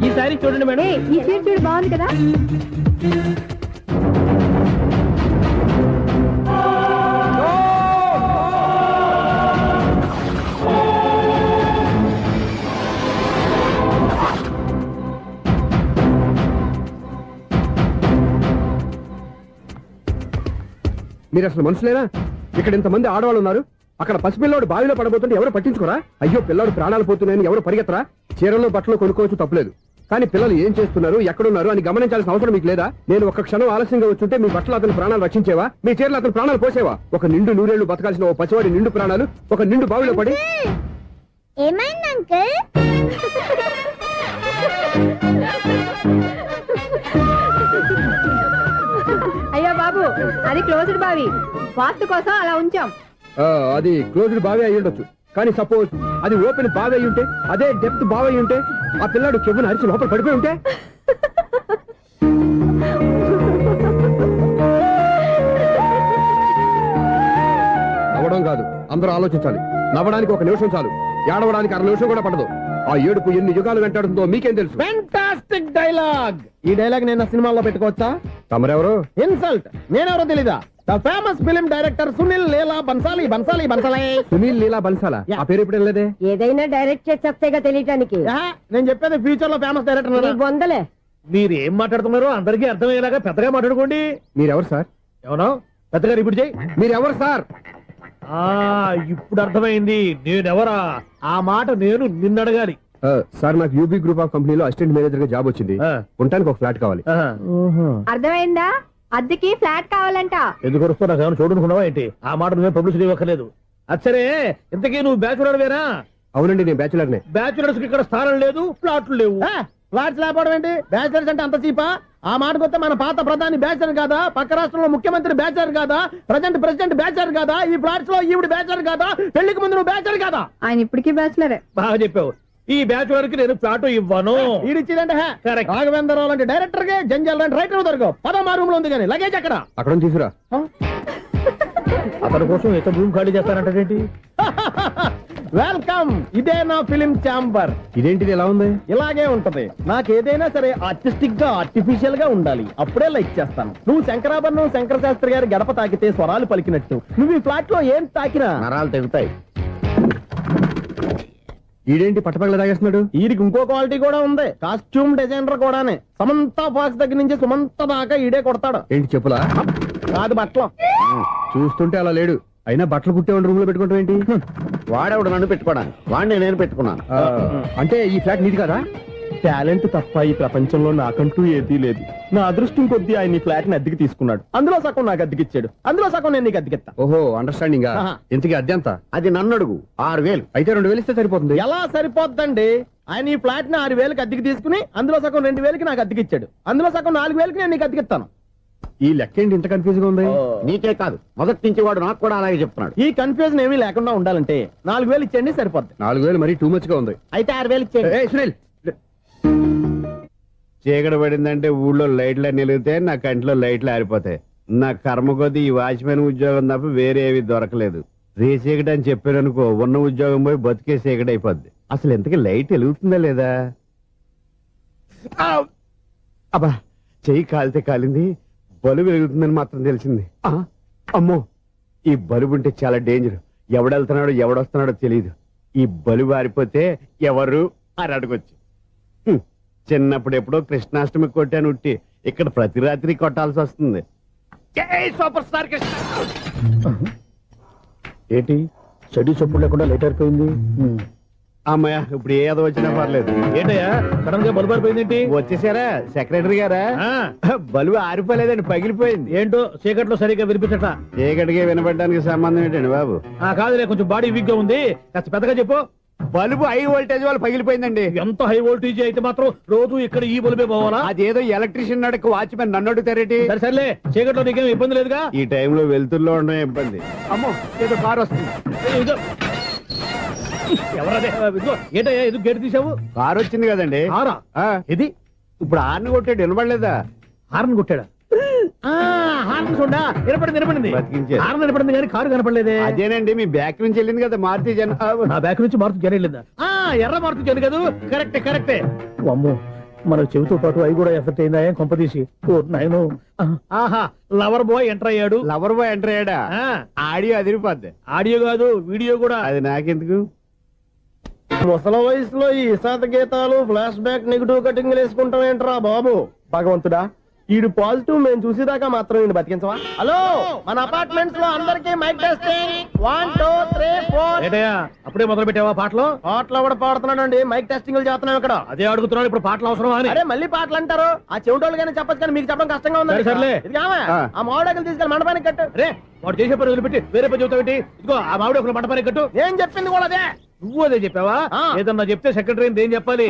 ఈ సారీ చూడండి మేడం. ఈ చీర చూడు, బాగుంది కదా? మీరు అసలు మనుషులేనా? ఇక్కడ ఇంతమంది ఆడవాళ్ళు ఉన్నారు, అక్కడ పసిపిల్లాడు బావిలో పడబోతుంటే ఎవరు పట్టించుకోరా? అయ్యో పిల్లాడు ప్రాణాలు పోతున్నాయని ఎవరు పరిగెత్తరా? చీరలు బట్టలు కొనుక్కోవచ్చు, తప్పులేదు. కానీ పిల్లలు ఏం చేస్తున్నారు, ఎక్కడున్నారు అని గమనించాల్సిన అవసరం మీకు లేదా? నేను ఒక్క క్షణం ఆలస్యంగా వచ్చుంటే మీ బట్టలు అతని ప్రాణాలు రక్షించేవా? మీ చీరలు అతని ప్రాణాలు పోసేవా? ఒక నిండు నూరేళ్లు బతకాల్సిన ఓ పసివాడి నిండు ప్రాణాలు ఒక నిండు బావిలో పడి. ఏమైంది అంకుల్? అయ్యో బాబు, అది క్లోజ్డ్ బావి, వాస్తు కోసం అలా ఉంచాం. అది క్లోజ్డ్ బావి అయి ఉండొచ్చు, కానీ సపోజ్ అది ఓపెన్ బావి అయి ఉంటే, అదే డెప్త్ బావి అయి ఉంటే, ఆ పిల్లాడు చెవును అరిచి లోపల పడిపోయి ఉంటే? నవ్వడం కాదు, అందరూ ఆలోచించాలి. నవ్వడానికి ఒక నిమిషం చాలు, ఏడవడానికి 1/2 నిమిషం కూడా పడదు. ఆ ఏడుపు ఎన్ని యుగాలు వెంటాడుతుందో మీకేం తెలుసు? Fantastic dialogue. ఈ డైలాగ్ నేను సినిమాలో పెట్టుకోవచ్చా? తమరెవరు? ఇన్సల్ట్. నేనెవరో తెలీదా? The famous film director Sunil Leela Bhansali. Sunil Leela బన్సాలా? ఆ పేరు ఇప్పుడు లేదే. ఏదైనా డైరెక్ట్ చేసి చెప్తేగా తెలియటానికి. నేను చెప్పేది ఫ్యూచర్ లో ఫేమస్ డైరెక్టర్. వందలే. మీరు ఏం మాట్లాడుతున్నారో అందరికీ అర్థమయ్యేలాగా పెద్దగా మాట్లాడుకోండి. మీరెవరు సార్? ఎవరో పెద్దగా రిపీట్ చేయి. మీరెవరు సార్? ఇప్పుడు అర్థమైంది నేనెవరా. ఆ మాట నేను నిన్ను అడగాలి. సార్, నాకు యూబీ గ్రూప్ ఆఫ్ కంపెనీలో అసిస్టెంట్ మేనేజర్ గా జాబ్ వచ్చింది. ఉండడానికి ఒక ఫ్లాట్ కావాలి. అర్థమైందా? అద్దెకి ఫ్లాట్ కావాలంట. ఎందుకు వస్తున్నా నాకు చూడనుకున్నావా ఏంటి? ఆ మాట నువ్వే పబ్లిసిటీ ఇవ్వక్కర్లేదు. అచ్చరే, ఇంతకీ నువ్వు బ్యాచులర్ వేరా? అవునండి, నేను బ్యాచులర్ నే. బ్యాచులర్స్ కి ఇక్కడ స్థానం లేదు, ఫ్లాట్లు లేవు. ఫ్లాట్స్ లేకపోవడం ఏంటి? బ్యాచులర్స్ అంటే అంత చీపా? ఆ మాటకొస్తే మన పాత ప్రధాని బ్యాచర్ కాదా? పక్క రాష్ట్రంలో ముఖ్యమంత్రి బ్యాచర్ కాదా? ప్రెసిడెంట్ బ్యాచర్ కాదా? ఈ ఫ్లాట్స్ లో ఈవిడ బ్యాచర్ కాదా? పెళ్లికి ముందు నువ్వు బ్యాచర్ కాదా? ఆయన ఇప్పటికీ బ్యాచులరే. బాగా చెప్పావు. ఈ బ్యాచులర్ కి నేను ఫ్లాట్ ఇవ్వను. ఇడిచ్చిందంటే రాఘవేంద్రరావు లాంటి డైరెక్టర్ కి జంజల్ లాంటి రైటర్ దొరకవు. 13 రూమ్ లో ఉంది కానీ లగేజ్ అక్కడ తీసుకురా. అతని కోసం ఎంత రూమ్ ఖాళీ చేస్తానంటే వెల్కమ్. ఇదే నా ఫిలిం ఛాంబర్. ఇదేంటిది ఎలా ఉంది? ఇలాగే ఉంటది. నాకు ఏదైనా సరే ఆర్టిస్టిక్ గా ఆర్టిఫిషియల్ గా ఉండాలి, అప్పుడే లైక్ చేస్తాను. నువ్వు శంకరాభరణం శంకర శాస్త్రి గారి గడప తాకితే స్వరాలు పలికినట్టు నువ్వు ఈ ఫ్లాట్ లో ఏం తాకినా నరాలు తెగుతాయి. ఈడేంటి పట్టపగల తాగేస్తున్నాడు? ఈడికి ఇంకో క్వాలిటీ కూడా ఉంది. కాస్ట్యూమ్ డిజైనర్ కూడానే. సమంత ఫాక్స్ దగ్గర నుంచి సుమంత దాకా ఈడే కొడతాడు. ఏంటి చెప్పులా? కాదు, బట్టలు. చూస్తుంటే అలా లేడు. అయినా బట్టలు కుట్టేవాడి రూమ్ లో పెట్టుకుంటాం ఏంటి? వాడేవాడు నన్ను పెట్టుకోవడానికి, వాడిని నేను పెట్టుకున్నాను. అంటే ఈ ఫ్లాట్ నీది కదా? టాలెంట్ తప్ప ఈ ప్రపంచంలో నాకంటూ ఏదీ లేదు. నా అదృష్టం కొద్దీ ఆయన ఈ ఫ్లాట్ ని అద్దెకి తీసుకున్నాడు. అందులో సగం నాకు అద్దెకిచ్చాడు, అందులో సగం నేను నీకు అద్దెకిస్తా. ఓహో అండర్స్టాండింగ్ ఇంతకీ అద్దెంత? అది నన్ను అడుగు. 6,000 అయితే 2,000 ఇస్తే సరిపోతుంది. ఎలా సరిపోద్దండి? ఆయన ఈ ఫ్లాట్ ని 6,000కి అద్దెకి తీసుకుని అందులో సగం 2,000కి నాకు అద్దెకిచ్చాడు, అందులో సగం 4,000కి నేను నీకు అద్దెకిస్తాను. ఈ లెక్క ఏంటి ఇంత కన్ఫ్యూజ్ గా ఉంది? నీకే కాదు, మొదటి నుంచి వాడు నాకు కూడా అలాగే చెప్తున్నాడు. ఈ కన్ఫ్యూజన్ ఏమీ లేకుండా ఉండాలంటే 4,000 ఇచ్చేయండి, సరిపోద్ది. 4,000 మరీ టూ మచ్ గా ఉంది. అయితే 6,000 ఇచ్చేయండి. ఏయ్, సునీల్, చీకటి పడిందంటే ఊళ్ళో లైట్లు నిలిగితే నా కంట్లో లైట్లు ఆరిపోతాయి. నా కర్మ కొద్దీ ఈ వాచ్మెన్ ఉద్యోగం తప్ప వేరే ఏవి దొరకలేదు. రేచీకటి అని చెప్పారనుకో, ఉన్న ఉద్యోగం పోయి బతికే చీకటి అయిపోద్ది. అసలు ఇంతకీ లైట్ వెలుగుతుందా లేదా? అబ్బా, చెయ్యి కాలితే కాలింది, బలుబు వెలుగుతుందని మాత్రం తెలిసింది. అమ్మో, ఈ బలుబు ఉంటే చాలా డేంజర్. ఎవడెళ్తున్నాడో ఎవడొస్తున్నాడో తెలియదు. ఈ బలుబు ఆరిపోతే ఎవరు అని అడగొచ్చు. చిన్నప్పుడు ఎప్పుడో కృష్ణాష్టమి కొట్టాను ఉట్టి, ఇక్కడ ప్రతి రాత్రి కొట్టాల్సి వస్తుంది. Super star Krishna. ఏంటి చెడు చెప్పుడు లేకుండా లైట్ అయిపోయింది? అమ్మయ్య, ఇప్పుడు ఏదో వచ్చినా పర్లేదు. ఏంటయ్యా సడన్ గా బల్బు అయిపోయింది? వచ్చేసారా సెక్రటరీ గారా? బలుబు ఆరిపోలేదండి, పగిలిపోయింది. ఏంటో చీకట్లో సరిగ్గా వినిపించట. చీకటికి వినపడడానికి సంబంధం ఏంటండి బాబు? కాదులే, కొంచెం బాడీ వీక్ గా ఉంది, కాస్త పెద్దగా చెప్పు. బల్బు హై వోల్టేజ్ వాళ్ళు పగిలిపోయిందండి. ఎంత హై వోల్టేజ్ అయితే మాత్రం రోజు ఇక్కడ ఈ బల్బే పోవాలా? అదేదో ఎలక్ట్రీషియన్ నడక వాచ్మెన్ నన్ను అడుగుతారేటి? సరే సర్లే, చీకట్లో నీకేం ఇబ్బంది లేదుగా? ఈ టైంలో వెళ్తుల్లో ఉండడం ఇబ్బంది. అమ్మో, ఏదో కారు వస్తుంది. ఇదిగో. ఎవరదే? ఇదిగో, ఏంటయ్యా ఎందుకు గేటు తీసావు? కారు వచ్చింది కదండి. కారా? ఇది ఇప్పుడు హార్న్ కొట్టాడు, వినపడలేదా? హార్న్ కొట్టాడా? హార్న్ చూడా, వినపడింది. బతికించాడు. హార్న్ వినపడింది కానీ కారు కనపడలేదే. అదేనండి, మీ బ్యాక్ నుంచి వెళ్ళింది కదా మారుతి జన. నా బ్యాక్ నుంచి మారుతి జరగలేదా? ఎర్ర మారుతి జన కదా? కరెక్టే. అమ్మో, మన చెవితో పాటు అవి కూడా ఎఫెక్ట్ అయిందా కొంపదీసి? ఓ నాయనో. ఆహా, లవర్ బాయ్ ఎంటర్ అయ్యాడు. లవర్ బాయ్ ఎంటర్ అయ్యాడా? ఆడియో అదిరిపోద్ది. ఆడియో కాదు, వీడియో కూడా. అది నాకెందుకు? ముసలి వయసులో ఈ ఇసాత గీతాలు, ఫ్లాష్ బ్యాక్, నెగిటివ్ కటింగ్ వేసుకుంటాం ఏంట్రా బాబు? భగవంతుడా, ఈడు పాజిటివ్ మేము చూసేదాకా మాత్రం ఈయన బతికించవా? హలో, మన అపార్ట్మెంట్స్ లో అందరికీ మైక్ టెస్టింగ్. 1 2 3 4. ఏటయ్యా అప్పుడే మొదలు పెట్టావా పాటలు? పాటలు కూడా పాడుతున్నాడు, మైక్ టెస్టింగ్ చేస్తున్నాం ఇక్కడ. అదే అడుగుతున్నాడు, ఇప్పుడు పాటలు అవసరం అని. అరే మళ్ళీ పాటలు అంటారు, ఆ చెవిటోళ్ళు కానీ చెప్పచ్చు కానీ మీకు చెప్పడం కష్టంగా ఉంది. సర్లే, ఆ మామిడాకులు తీసుకెళ్ళి మండపానికి కట్టు. రే, వాడు చేసే పని వదిలిపెట్టి వేరే పని చెబుతావు. ఇదిగో ఆ మామిడాకులు మండపానికి కట్టు. ఏం చెప్పింది కూడా అదే. నువ్వు అదే చెప్పావా? ఏదన్నా చెప్తే సెక్రటరీ ఏం చెప్పాలి?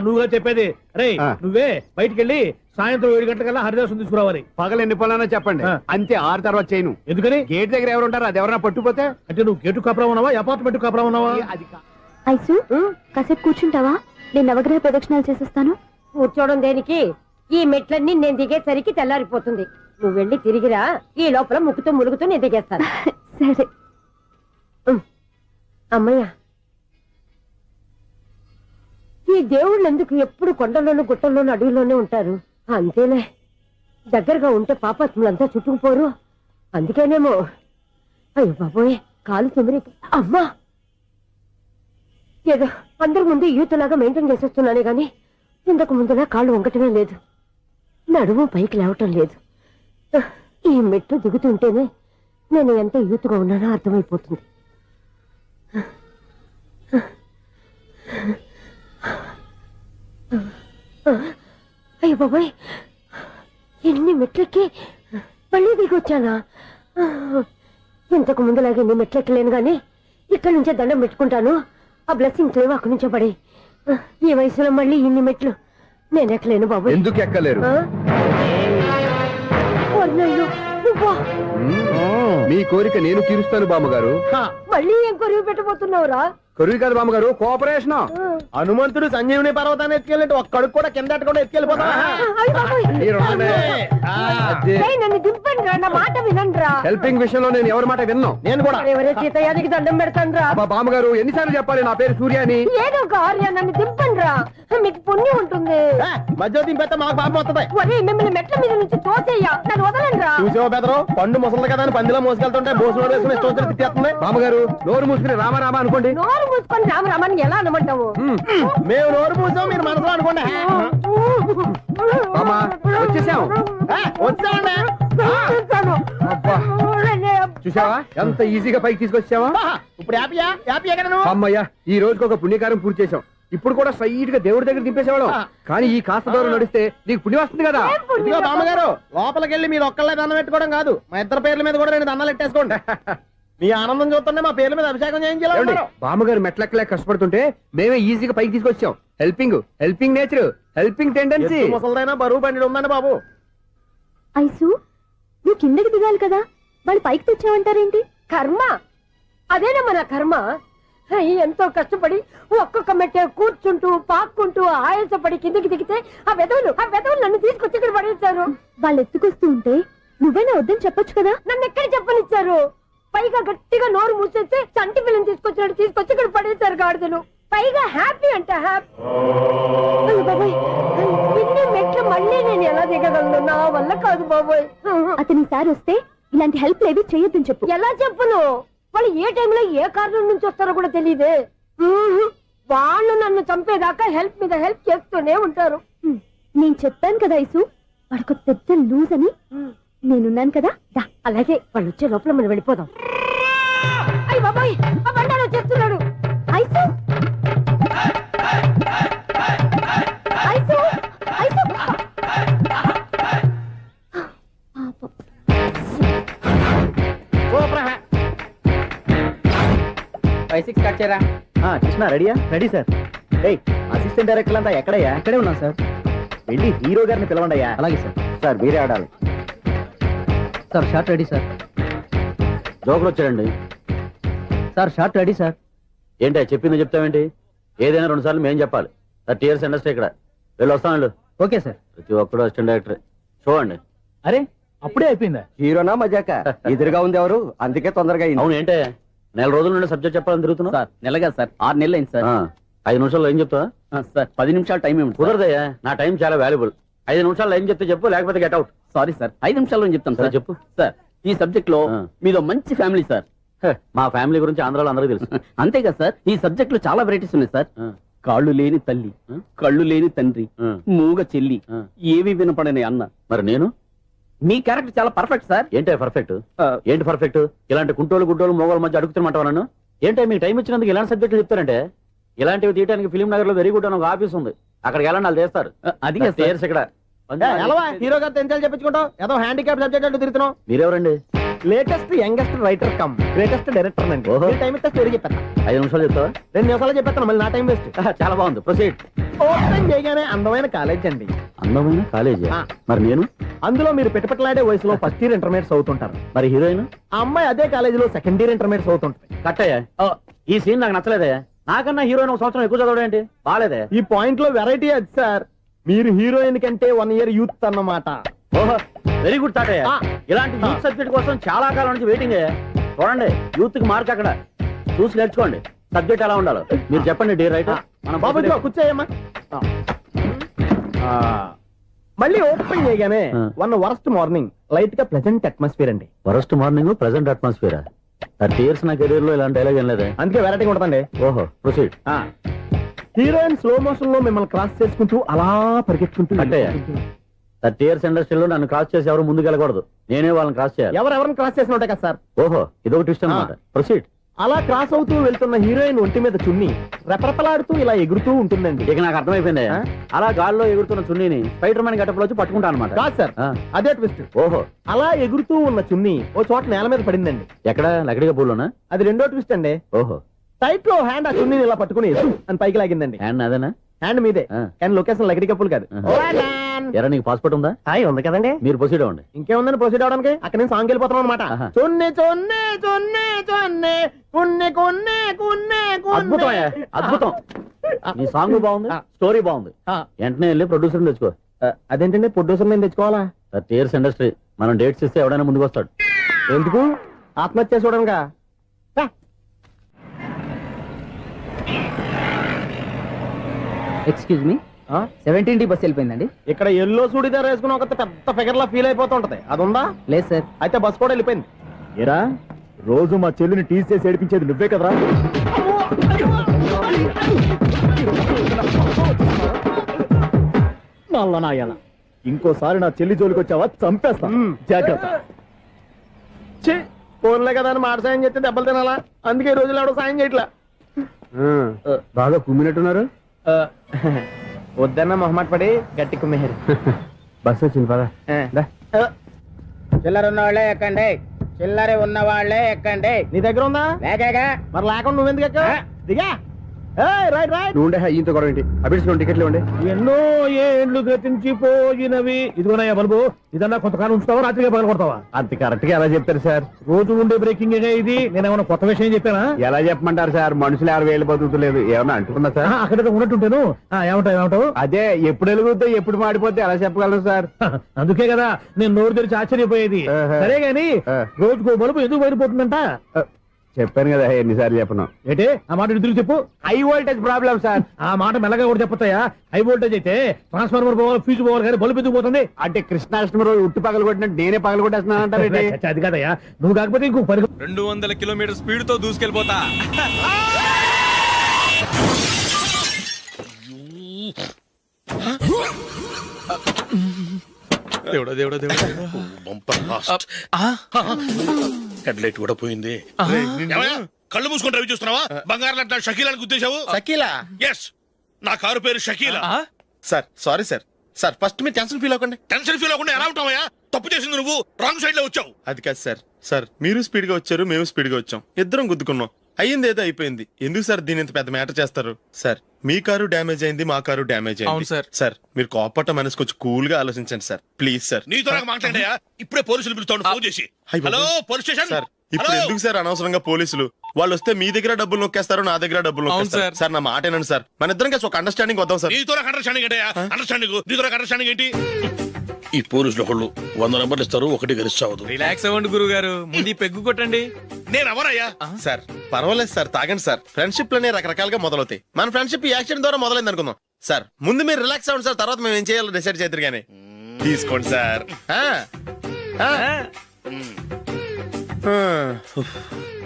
నువ్వుగా చెప్పేది. రే, నువ్వే బయటికి వెళ్ళి సాయంత్రం 7 గంటలకల్లా హరిదాసు తీసుకురావాలి. పగలు ఎన్ని పనులన్నా చెప్పండి, అంతే. 6 తర్వాత చేయను. ఎందుకని? గేట్ దగ్గర ఎవరు ఉంటారు, అది ఎవరన్నా పట్టుపోతే. అంటే నువ్వు గేటు కాపురా ఉన్నావా, అపార్ట్మెంట్ కాపురా ఉన్నావా? అది ఐసు, కాసేపు కూర్చుంటావా? నేను నవగ్రహ ప్రదక్షిణాలు చేసేస్తాను. కూర్చోవడం దేనికి? ఈ మెట్లన్నీ నేను దిగేసరికి తెల్లారిపోతుంది. నువ్వు వెళ్ళి తిరిగిరా, ఈ లోపల ముక్కుతూ ములుగుతూ నేను దిగేస్తాను. సరే అమ్మయ్య. ఈ దేవుళ్ళు ఎందుకు ఎప్పుడు కొండల్లోనూ గుట్టల్లోనూ అడవిలోనే ఉంటారు? అంతేలే, దగ్గరగా ఉంటే పాపాత్ములంతా చుట్టుకుపోరు. అందుకేనేమో. అయ్యో బాబోయ్, కాలు తిమిరి. అమ్మా, ఏదో అందరి ముందు యూత్లాగా మెయింటైన్ చేసేస్తున్నానే గాని ఇంతకు ముందులా కాళ్ళు వంకటమే లేదు, నడుము పైకి లేవటం లేదు. ఈ మెట్లు దిగుతుంటేనే నేను ఎంత యూత్గా ఉన్నానో అర్థమైపోతుంది. అయ్యో బాబాయ్, ఎన్ని మెట్లెక్కి మళ్ళీ దిగొచ్చానా? ఇంతకు ముందులాగే ఎన్ని మెట్లెక్కలేను గాని ఇక్కడి నుంచే దండం పెట్టుకుంటాను. ఆ బ్లెస్సింగ్ లేవు అక్కడి నుంచే పడే. ఈ వయసులో మళ్ళీ ఇన్ని మెట్లు నేను ఎక్కలేను బాబు. ఎందుకు ఎక్కలేరు? మీ కోరిక నేను తీరుస్తాను బామ్మగారు. మళ్ళీ ఏం కొరివి పెట్టబోతున్నావురా? కొరివి కాదు బామ్మగారు, కోఆపరేషన్. హనుమంతుడు సంజీవుని పర్వతాన్ని ఎత్తుకెళ్ళినట్టు ఒక్కడికి కూడా కింద కూడా ఎత్తుకెళ్ళిపోతా. నన్ను దింపండి రా, నా మాట వినండి రా. హెల్పింగ్ విషయంలో నేను ఎవరి మాట విన్నాను. నేను కూడా ఎవరే సీతయ్యానికి దండం పెడతాను రా. బామ్మగారు ఎన్నిసార్లు చెప్పాలి నా పేరు సూర్య అని? ఏదో ఒక ఆర్య, నన్ను దింపండి రా, మీకు పుణ్యం ఉంటుంది. మధ్య దింపేస్తే మాకు పాపం వస్తుంది. ఒరే, మిమ్మల్ని మెట్ల మీద నుంచి తోసేయ్యా, నన్ను వదలండి రా. చూసావా బెదరు, పండు ముసలి కదా అని పందిలో మోసుకెళ్తుంటే బోసులో వేసుకుని ఇష్టం తిట్టేస్తుంది. బామ్మగారు నోరు మూసుకుని రామారామా అనుకోండి. నోరు మూసుకొని రామరామని ఎలా అనమంటావు? మేము నోరు మూసాం, మీరు మనసులో అనుకోండి. వచ్చేసాం. వచ్చామండి. చూసావా ఎంత ఈజీగా పైకి తీసుకొచ్చావా? ఇప్పుడు హ్యాపీయా? హ్యాపీయా కదా నువ్వు? అమ్మయ్యా, ఈ రోజుకి ఒక పుణ్యకారం పూర్తి చేసాం. ఇప్పుడు కూడా స్ట్రైట్ గా దేవుడి దగ్గర దింపేసేవాడు కానీ ఈ కాస్త దూరం నడిస్తే నీకు పుణ్యం వస్తుంది కదా. ఇదిగో బామ్మగారు, లోపలికి వెళ్ళి మీరు ఒక్కళ్ళే దండం పెట్టుకోవడం కాదు, మా ఇద్దరు పేర్ల మీద కూడా 2 దండాలు పెట్టేసుకోండి. మీ ఆనందం చూస్తుంటే మా పేర్ల మీద అభిషేకం చేయించాలి. బామ్మగారు మెట్లెక్కలే కష్టపడుతుంటే మేమే ఈజీగా పైకి తీసుకొచ్చాం. Helping nature, helping tendency. ముసలైనా బరువు బండి ఉందండి బాబు. ఐసు నువ్వు కిందకి దిగాలి కదా, వాళ్ళు పైకి తెచ్చావంటారేంటి? కర్మ అదేనమ్మా నా కర్మ. ఎంతో కష్టపడి ఒక్కొక్క మెట్టే కూర్చుంటూ పాక్కుంటూ ఆయాసపడి కిందకి దిగితే ఆ వెధవులు నన్ను తీసుకొచ్చి ఇక్కడ పడేశారు. వాళ్ళు ఎత్తుకొస్తూ ఉంటే నువ్వైనా వద్దని చెప్పొచ్చు కదా. నన్ను ఎక్కడ చెప్పనిచ్చారు? పైగా గట్టిగా నోరు మూసేస్తే చంటి పిల్లని తీసుకొచ్చి ఇక్కడ పడేశారు గాడిదలు. పైగా హ్యాపీ అంట హ్యాపీ. బాబాయ్ ఇన్ని మెట్లు మళ్ళీ నేను ఎలా దిగగలను? నా వల్ల కాదు బాబాయ్. అతని సార్ వస్తే ఇలాంటి హెల్ప్ లేవి చేయొద్దని చెప్పు. ఎలా చెప్పును? వాళ్ళు ఏ టైంలో ఏ కారణం నుంచి వస్తారో కూడా తెలియదే. వాళ్ళు నన్ను చంపేదాకా హెల్ప్ మీద హెల్ప్ చేస్తూనే ఉంటారు. నేను చెప్పాను కదా ఐసు, వాడికి పెద్ద లూజ్ అని. నేనున్నాను కదా. అలాగే వాళ్ళు వచ్చే లోపల మనం వెళ్ళిపోదాం. అయ్య బాబాయ్, ఆ బండారు వచ్చేస్తున్నాడు. Ice ice ice. కృష్ణ రెడీయా? Ready sir. అసిస్టెంట్ డైరెక్టర్ అంతా ఎక్కడయ్యా? ఇక్కడే ఉన్నాం సార్. వెళ్ళి హీరో గారిని పిలవండి. అలాగే సార్. సార్ మీరే ఆడాలి సార్. Short ready sir. జోకులు వచ్చాడండి సార్. Short ready sir. ఏంటి చెప్పింది చెప్తావేంటి? ఏదైనా 2 సార్లు మేం చెప్పాలి. 30 years ఇండస్ట్రీ ఇక్కడ. వెళ్ళి వస్తాను. Okay sir. ప్రతి ఒక్కడు అసిస్టెంట్ డైరెక్టర్. చూడండి. అరే అప్పుడే అయిపోయిందా? హీరోనా మజాక? ఎదురుగా ఉంది ఎవరు, అందుకే తొందరగా. అవును ఏంటే 4 రోజుల నుండి సబ్జెక్ట్ చెప్పాలని తిరుగుతున్నా సార్. నెలగా సార్, 6 నెలలు అయింది సార్. 5 నిమిషాల్లో ఏం చెప్తా సార్? 10 నిమిషాలు టైం ఏమి కుదరదయ్యా. నా టైం చాలా వాల్యుబుల్. 5 నిమిషాల్లో ఏం చెప్తే చెప్పు, లేకపోతే గెట్ అవుట్. సారీ సార్, 5 నిమిషాల్లో చెప్తాను సార్. చెప్పు సార్. ఈ సబ్జెక్ట్ లో మీదో మంచి ఫ్యామిలీ సార్. మా ఫ్యామిలీ గురించి ఆంధ్రాలో అందరూ తెలుసు. అంతేగా సార్, ఈ సబ్జెక్ట్ లో చాలా వెరైటీస్ ఉన్నాయి సార్. కాళ్ళు లేని తల్లి, కళ్ళు లేని తండ్రి, మూగ చెల్లి, ఏవి వినపడని అన్న. మరి నేను మీ క్యారెక్టర్ చాలా పర్ఫెక్ట్ సార్. ఏంటే పర్ఫెక్ట్? ఏంటి పర్ఫెక్ట్? ఇలాంటి కుంటోలు గుడ్డోలు మోగోల మధ్య అడుగుతున్నమాట నన్ను. ఏంటంటే మీకు టైం ఇచ్చినందుకు ఇలాంటి సబ్జెక్టులు చెప్తారంటే, ఇలాంటివి తీయడానికి ఫిలిం నగర్ లో వెరీ గుడ్ అని ఒక ఆఫీస్ ఉంది. అక్కడికి వెళ్ళండి, వాళ్ళు చేస్తారు. అది ఇక్కడ హీరో గారు తెంచాలి చెప్పించుకుంటాం. ఏదో హ్యాండిక్యాప్ సబ్జెక్ట్ అంటూ తిరుగుతున్నాం. మీరెవరండి? Latest youngest writer cum greatest director అండి. టైం ఇస్తే స్టోరీ చెప్పాను. 5 నిమిషాలు చెప్తావా? 2 నిమిషాలు చెప్పేస్తాను, మళ్ళీ నా టైం వేస్ట్. చాలా బాగుంది, ప్రొసీడ్. ఓపెన్ చేయగానే అందమైన కాలేజ్ అండి. అందమైన కాలేజ్? మరి నేను అందులో మీరు పెట్టుపట్లాడే వయసులో ఫస్ట్ ఇయర్ ఇంటర్మీడియట్స్ అవుతుంటారు. మరి హీరోయిన్ ఆ అమ్మాయి అదే కాలేజీలో సెకండ్ ఇయర్ ఇంటర్మీడియట్స్ అవుతుంటది. కట్టయ్యా, ఈ సీన్ నాకు నచ్చలేదయ్యా. నాకన్నా హీరోయిన్ 1 సంవత్సరం ఎక్కువ చదవడం ఏంటి? బాలేదే. ఈ పాయింట్ లో వెరైటీ అది సార్. మీరు హీరోయిన్ కంటే 1 year యూత్ అన్నమాట. ఓహో, వెరీ గుడ్ థాట్ అయ్యా. ఇలాంటి యూత్ సబ్జెక్ట్ కోసం చాలా కాలం నుంచి వెయిటింగ్ అయ్యా. చూడండి, యూత్ కి మార్క్ అక్కడ చూసి నేర్చుకోండి. సబ్జెక్ట్ ఎలా ఉండాలో మీరు చెప్పండి. డే రైట్ బాబు కూర్చోయమ్మా. మళ్ళీ ఓపెన్ చేయగానే 1 వరస్ట్ మార్నింగ్ లైట్ గా ప్లెజెంట్ అట్మాస్ఫియర్ అండి. Worst morning pleasant atmosphere. 30 years నా కెరీర్ లో ఇలాంటి డైలాగ్ ఏం లేదు. అందుకే వెరైటీ ఉంటుందండి. ఓహో, ప్రొసీడ్. హీరోయిన్ స్లో మోషన్ లో మిమ్మల్ని క్రాస్ చేసుకుంటూ అలా పరిగెత్తుకుంటూ అంటే 30 years ఇండస్ట్రీలో నన్ను క్రాస్ చేసి ఎవరు ముందుకు వెళ్ళకూడదు. నేనే వాళ్ళని క్రాస్ చేయాలి. ఎవరెవరిని క్రాస్ చేసిన ఉంటాయి కదా సార్. ఓహో, ఇదొక ట్విస్ట్ అన్నమాట. ప్రొసీడ్. అలా క్రాస్ అవుతూ వెళ్తున్న హీరోయిన్ ఒంటి మీద చున్ని రెపరెపలాడుతూ ఇలా ఎగురుతూ ఉంటుందండి. ఇక నాకు అర్థమైపోయింది. అలా గాల్లో ఎగురుతున్న చున్నీని స్పైడర్ మ్యాన్ గెటప్లో వచ్చి పట్టుకుంటా అనమాట. కాదు సార్, అదే ట్విస్ట్. ఓహో, అలా ఎగురుతూ ఉన్న చున్ని ఓ చోట నేల మీద పడిందండి. ఎక్కడ? లకడిగా పూలోనా? అది రెండో ట్విస్ట్ అండి. ఓహో, టైట్ లో హ్యాండ్ ఆ చున్నీని ఇలా పట్టుకుని అని పైకి లాగిందండి. హ్యాండ్ అదేనా? హ్యాండ్ మీదే, కానీ లొకేషన్ లకడి కప్పులు కాదు. ఎరా, నీకు పాస్పోర్ట్ ఉందా? హాయ్, ఉంది కదండి. మీరు ప్రొసీడ్ అవ్వండి. ఇంకేముందని ప్రొసీడ్ అవడానికి? అక్కడ నేను సాంగ్ వెళ్ళిపోతాం అనమాట. చొన్నే చొన్నే చొన్నే చొన్నే కున్నే కున్నే కున్నే. అద్భుతం, అద్భుతం. నీ సాంగ్ బాగుంది, స్టోరీ బాగుంది. వెంటనే వెళ్ళి ప్రొడ్యూసర్ తెచ్చుకో. అదేంటండి ప్రొడ్యూసర్ నేను తెచ్చుకోవాలా? 30 years ఇండస్ట్రీ. మనం డేట్స్ ఇస్తే ఎవడైనా ముందుకు వస్తాడు. ఎందుకు? ఆత్మహత్య చూడనుగా. Excuse me, 17D bus వెళ్ళిపోయిందండి. ఇక్కడ ఎల్లో చూడిదార్ వేసుకుని ఒక పెద్ద ఫిగర్ లా ఫీల్ అయిపోతూ ఉంటది. అది ఉందా? లేదు సార్. అయితే బస్ కూడా వెళ్ళిపోయింది. ఏరా, రోజు మా చెల్లిని టీస్ చేసి ఏడిపించేది నువ్వే కదరా? నల్ల నాయన, ఇంకోసారి నా చెల్లి జోలికి వచ్చావా చంపేస్తా. జాగ్రత్త. ఫోన్లే కదా అని మాట సాయం చేస్తే దెబ్బలు తినాలా? అందుకే ఈ రోజులు ఎవడో సాయం చేయట్లా. బాగా కుమ్మినట్టున్నారు. వద్దన్న మొహమాట పడి గట్టి కుమ్మేరు బస్ వచ్చింది పదా చిల్లర ఉన్న వాళ్ళే ఎక్కండి, చిల్లర ఉన్న వాళ్ళే ఎక్కండి. నీ దగ్గర ఉందా? లేకగా మరి లేకుండా నువ్వెందుకు ఎక్కావు? దిగా రైట్ రైట్. నువ్వు ఉండే ఈయంతో గొడవ ఏంటి? అభిడిచిన టికెట్లు ఇవ్వండి. ఎన్నో ఏండ్లు గతించిపోయినవి. ఇదిగోనయ్యా బల్బు, ఇదన్నా కొంతకాలం ఉంచుతావా రాత్రిగా పగల కొడతావా? అంత కరెక్ట్ గా ఎలా చెప్తారు సార్? రోజు ఉండే బ్రేకింగ్ ఇది. నేనేమన్నా కొత్త విషయం చెప్పానా? ఎలా చెప్పమంటారు సార్? మనుషులు ఎవరు వేలు బతుకుతలేదు, ఏమన్నా అంటున్నా సార్? అక్కడ ఉన్నట్టుంటాను. ఏమంటావు? అదే ఎప్పుడు వెలుగుతో ఎప్పుడు మాడిపోతే ఎలా చెప్పగలను సార్? అందుకే కదా నేను నోరు తెరిచి ఆశ్చర్యపోయేది. సరే గాని రోజుకో బల్బు ఎందుకు బయటపోతుందంట? చెప్పాను కదా ఎన్నిసార్లు చెప్పను. ఏంటే ఆ మాట ఇద్దరు చెప్పు. High voltage problem sir. ఆ మాట మెల్లగా కూడా చెప్పొస్తాయా? హై వోల్టేజ్ అయితే ట్రాన్స్ఫార్మర్ పోవాలి, ఫ్యూజ్ పోవాలి, కానీ బల్బు ఎందుకు పోతుంది? అంటే కృష్ణాష్టమి రోజు ఉట్టి పగలు కొట్టినట్టు నేనే పగలు కొట్టేస్తున్నాను అంటారు. అది కాదయ్యా, నువ్వు కాకపోతే ఇంకో 200 కిలోమీటర్ స్పీడ్ తో దూసుకెళ్ళిపోతా. దేవుడా దేవుడా దేవుడా, హెడ్ లైట్ కూడా పోయింది. ఏమయ్యా, కళ్ళు మూసుకొని రవి చూస్తున్నావా? బంగారం లాంటి షకీలాని గుర్తించావు? షకీలా? ఎస్, నా కారు పేరు Shakeela. Sir sorry sir. Sir first మీరు టెన్షన్ ఫీల్ అవ్వకండి. టెన్షన్ ఫీల్ అవ్వకుండా ఎలా ఉంటావయ్యా? తప్పు చేసింది నువ్వు, రాంగ్ సైడ్ లో వచ్చావు. అది కాదు సార్. సార్ మీరు స్పీడ్ గా వచ్చారు, మేము స్పీడ్ గా వచ్చాం, ఇద్దరం గుద్దుకున్నాం. అయ్యింది ఏదో అయిపోయింది. ఎందుకు సార్ దీని ఇంత పెద్ద మ్యాటర్ చేస్తారు? సార్ మీ కారు డ్యామేజ్ అయింది, మా కారు డ్యామేజ్ అయింది. సార్ సార్ మీరు కోపట్ట మనసు కొంచెం కూల్ గా ఆలోచించండి సార్, ప్లీజ్ సార్. నీతో నాకు మాట్లాడాయా? ఇప్పుడే పోలీసులు పిలుస్తాను, ఫోన్ చేసి. Hello police station. సార్ ఇప్పుడు ఎందుకు సార్ అనవసరంగా పోలీసులు? వాళ్ళు వస్తే మీ దగ్గర డబ్బులు నొక్కేస్తారు, నా దగ్గర డబ్బులు నొక్కేస్తారు. సార్ నా మాట ఏనండి సార్, మన ఇద్దరం కలిసి ఒక అండర్స్టాండింగ్ వద్దాం సార్. నీతో నాకు అండర్స్టాండింగ్ ఏంటయ్యా? అండర్స్టాండింగ్, నీతో నాకు అండర్స్టాండింగ్ ఏంటి? ఈ పోలీసులు ఒకళ్ళు 100 నెంబర్లు ఇస్తారు, ఒకటి గెలిచావదు. రిలాక్స్ అవ్వండి గురువు గారు, ముందు పెగ్గు కొట్టండి. నేను ఎవరయ్యా? సార్ పర్వాలేదు సార్, తాగండి సార్. ఫ్రెండ్షిప్ లోనే రకరకాలుగా మొదలవుతాయి. మన ఫ్రెండ్షిప్ ఈ యాక్సిడెంట్ ద్వారా మొదలైంది అనుకుందాం. సార్ ముందు మీరు రిలాక్స్ అవ్వండి సార్, తర్వాత మేము ఏం చేయాలో డిసైడ్ చేద్దరు గానీ. తీసుకోండి సార్.